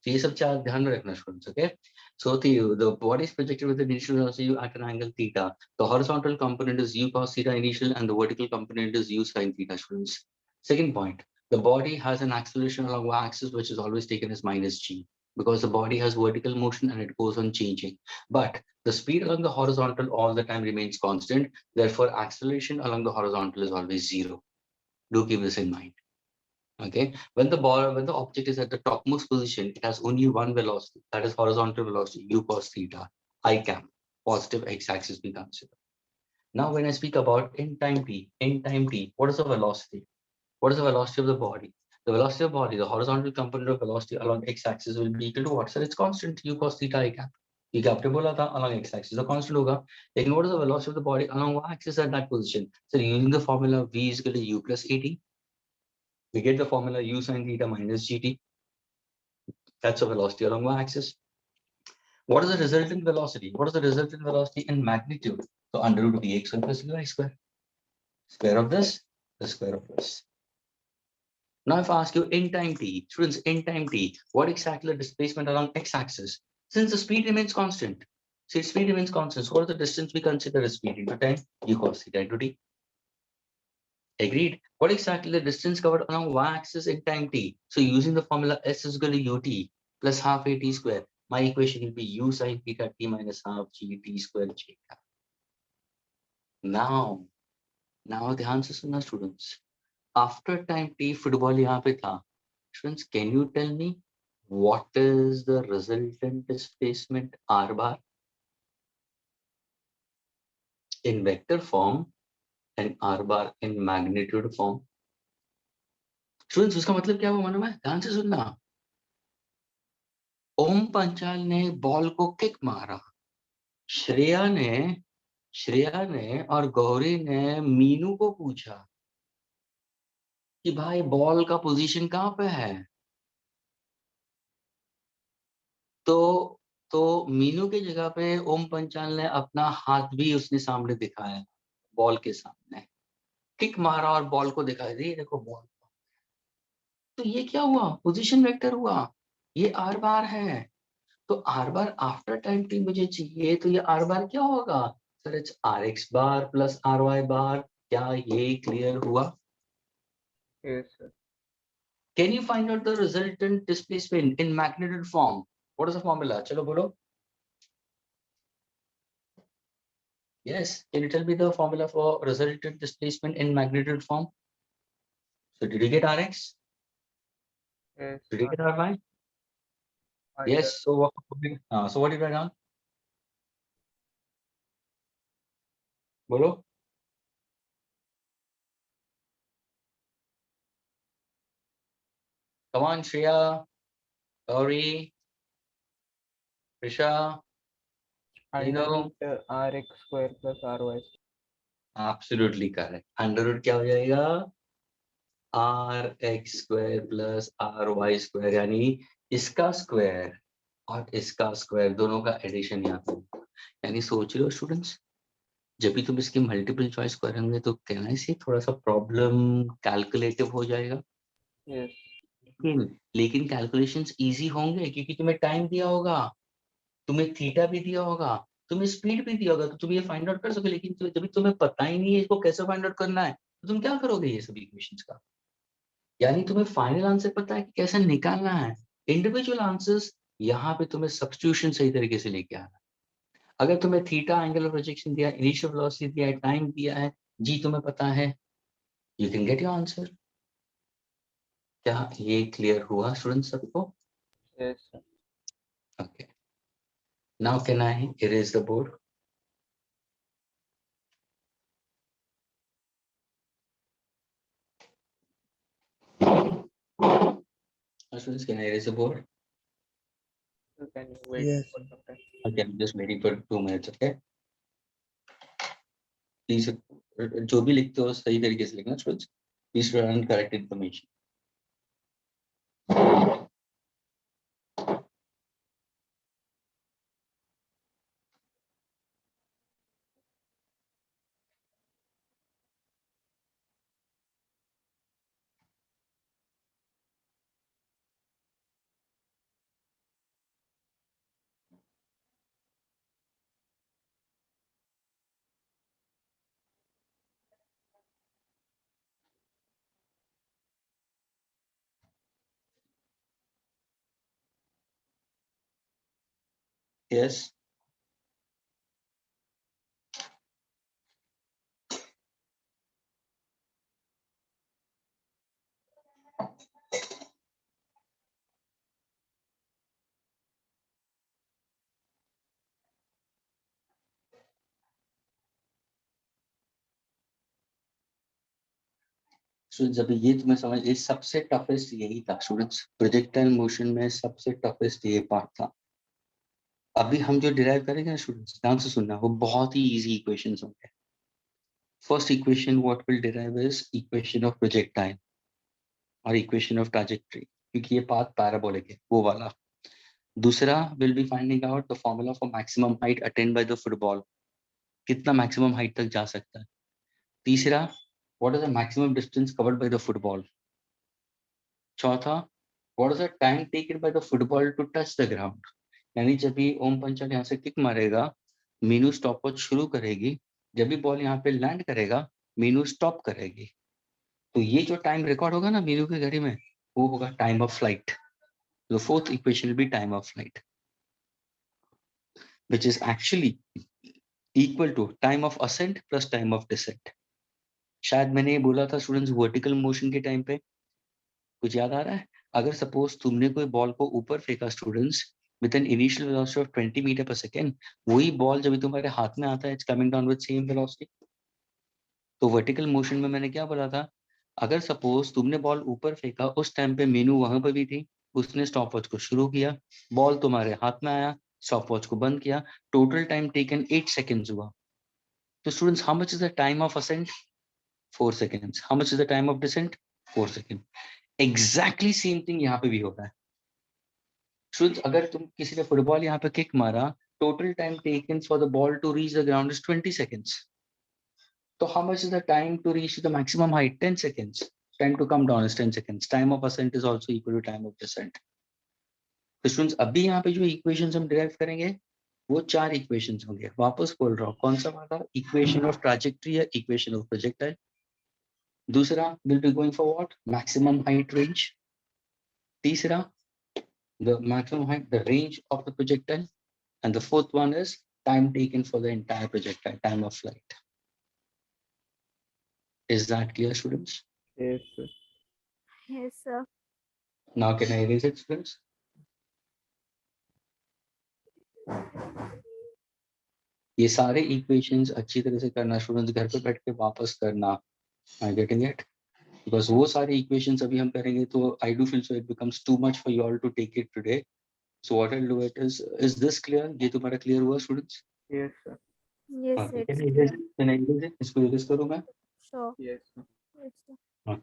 So ये सब चार ध्यान में रखना students, okay? So the body is projected with the initial velocity u at an angle theta. The horizontal component is u cos theta initial, and the vertical component is u sin theta, students. Second point, the body has an acceleration along y-axis which is always taken as minus g, because the body has vertical motion and it goes on changing. But the speed along the horizontal all the time remains constant. Therefore, acceleration along the horizontal is always zero. Do keep this in mind. Okay, when the object is at the topmost position, it has only one velocity, that is horizontal velocity, u cos theta, I cap, positive x-axis we consider. Now, when I speak about in time t, what is the velocity? What is the velocity of the body? The velocity of the body, the horizontal component of velocity along x-axis will be equal to what? Sir, it's constant, u cos theta I cap. You cap along x-axis, the constant hoga. Then what is the velocity of the body along y-axis at that position? So using the formula v is equal to u plus at, we get the formula u sin theta minus gt. That's the velocity along y-axis. What is the resultant velocity? What is the resultant velocity in magnitude? So under root of vx1 plus ui square. Square of this, the square of this. Now if I ask you in time t, students, in time t, what exactly the displacement along x-axis? Since the speed remains constant, so speed remains constant, so what is the distance we consider as speed into time? U cos theta into t. Agreed. What exactly the distance covered along y-axis in time t? So using the formula s is equal to ut plus half a t square, my equation will be u sin theta t minus half g t square j. Now ध्यान से सुनना students. After time t football यहाँ पे था. Students, can you tell me what is the resultant displacement r bar in vector form and r bar in magnitude form? Students, उसका मतलब क्या हुआ मालूम है? ध्यान से सुनना. ओम पंचाल ने बॉल को किक मारा. श्रेया ने और गौरी ने मीनू को पूछा कि भाई बॉल का पोजीशन कहाँ पे है. तो मीनू की जगह पे ओम पंचाल ने अपना हाथ भी उसने सामने दिखाया बॉल के सामने, किक मारा और बॉल को दिखाई दी, देखो बॉल. तो ये क्या हुआ? पोजीशन वेक्टर हुआ. ये आर बार है. तो R bar after time T मुझे चाहिए, तो ये आर बार क्या होगा? Sir it's R X bar plus R Y bar. क्या ये क्लियर हुआ? Yes, sir. Can you find out the resultant displacement in magnitude form? What is the formula? Chalo bolo. Yes, can you tell me the formula for resultant displacement in magnitude form? So did you get Rx? Yes. Did you get Ry? Yes. So what did I write down? Bolo. Come on, Shreya, Gauri, Prisha. Under root rx square plus ry. Absolutely correct. Under root क्या हो जाएगा? rx square plus ry square, यानी इसका square और इसका square दोनों का addition यहाँ पे. यानी सोच रहे हो स्टूडेंट्स, जब भी तुम इसकी मल्टीपल चॉइस करेंगे तो कहना है थोड़ा सा प्रॉब्लम कैलकुलेटिव हो जाएगा. Yes. लेकिन कैलकुलेशंस इजी होंगे क्योंकि तुम्हें टाइम दिया होगा, तुम्हें थीटा भी दिया होगा, तुम्हें स्पीड भी दिया होगा, तो तुम ये फाइंड आउट कर सकोगे. लेकिन जब तुम्हें पता ही नहीं है इसको कैसे फाइंड आउट करना है, तो तुम क्या करोगे ये सभी इक्वेशंस का? यानी तुम्हें फाइनल आंसर पता है कि कैसे निकालना है. इंडिविजुअल आंसर्स यहाँ पे तुम्हें सब्स्टिट्यूशन सही तरीके से लेके आना है. अगर तुम्हें थीटा एंगल ऑफ प्रोजेक्शन दिया, इनिशियल वेलोसिटी दिया है, टाइम दिया है, जी तुम्हें पता है, you can get your answer. क्या ये क्लियर हुआ स्टूडेंट्स सबको? Yes, sir. Okay. Now can I erase the board? Students, can I erase the board? So can you wait Yes. for some time? Okay, I'm just waiting for 2 minutes, okay? Please, जो भी लिखते हो सही तरीके से लिखना students. Please write on correct information. Yes. So जब ये तुम्हें समझ ये सबसे टफेस्ट यही था स्टूडेंट्स, प्रोजेक्टाइल मोशन में सबसे टफेस्ट ये पार्ट था. अभी हम जो डिराइव करेंगे ना स्टूडेंट्स, ध्यान से सुनना, वो बहुत ही इजी इक्वेशंस होंगे. First equation what will derive is equation of projectile और इक्वेशन ऑफ ट्रैजेक्टरी, क्योंकि ये पाथ पैराबोलिक है वो वाला. दूसरा will be finding out the formula for maximum height attained by the football, कितना मैक्सिमम हाइट तक जा सकता है. तीसरा what is the maximum distance covered by the football. चौथा what is the time taken by the football to touch the ground, यानी जब भी ओम पंचल यहाँ से किक मारेगा, मीनू स्टॉप वॉच शुरू करेगी, जब भी बॉल यहाँ पे लैंड करेगा मीनू स्टॉप करेगी. तो ये जो टाइम रिकॉर्ड होगा ना मीनू की घड़ी में, वो होगा time of flight. The fourth equation will be time of flight, which is actually equal to time of ascent plus time of descent. शायद मैंने ये बोला था स्टूडेंट्स वर्टिकल मोशन के टाइम पे, कुछ याद आ रहा है? अगर सपोज तुमने कोई बॉल को ऊपर फेंका students with an initial velocity of 20 metre per second, वही बॉल जब तुम्हारे हाथ में आता है it's coming down with same velocity. तो वर्टिकल मोशन में मैंने क्या बोला था, अगर सपोज तुमने बॉल ऊपर फेंका, उस टाइम पे मीनू वहां पर भी थी, उसने स्टॉप वॉच को शुरू किया, बॉल तुम्हारे हाथ में आया, स्टॉप वॉच को बंद किया, टोटल टाइम टेकन 8 सेकेंड्स हुआ. तो students how much is the time of ascent? 4 seconds. How much is the time of descent? 4 second. Exactly same thing यहाँ पे भी होता है स्टूडेंट्स. अगर तुम किसी ने फुटबॉल यहाँ पे किक मारा, total time taken for the ball to reach the ground is 20 seconds. So how much is the time to reach the maximum height? 10 seconds. Time to come down is 10 seconds. Time of ascent is also equal to time of descent. तो students अभी यहाँ पे जो equations हम derive करेंगे वो 4 equations होंगे. वापस बोल रहा हूँ, कौन सा वाला? इक्वेशन ऑफ ट्रैजेक्टरी या इक्वेशन ऑफ प्रोजेक्टाइल. दूसरा will be going for what? Maximum height range. तीसरा the maximum height, the range of the projectile, and the fourth one is time taken for the entire projectile, time of flight. Is that clear, students? Yes, sir. Yes, sir. Now can I erase it, students? ये सारे equations अच्छी तरह से करना students, घर पे बैठ के वापस करना. Are you getting it? Because वो सारे इक्वेशंस अभी हम करेंगे तो I do feel so it becomes too much for you all to take it today. So what I'll do it is this clear? ये तुम्हारा clear हुआ स्टूडेंट्स? Yes, sir. Yes, हाँ, it's can I clear. erase it? Can I erase it? इसको erase करूँ मैं? Sure. Yes, sir. Yes, sir. हाँ.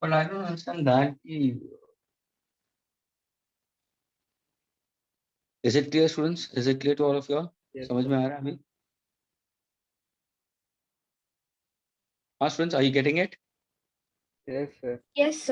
But I don't understand that. Is it clear, students? Is it clear to all of you all? Yes, समझ sir. में आ रहा है अभी? हाँ, students, are you getting it? Yes, sir. Yes, sir.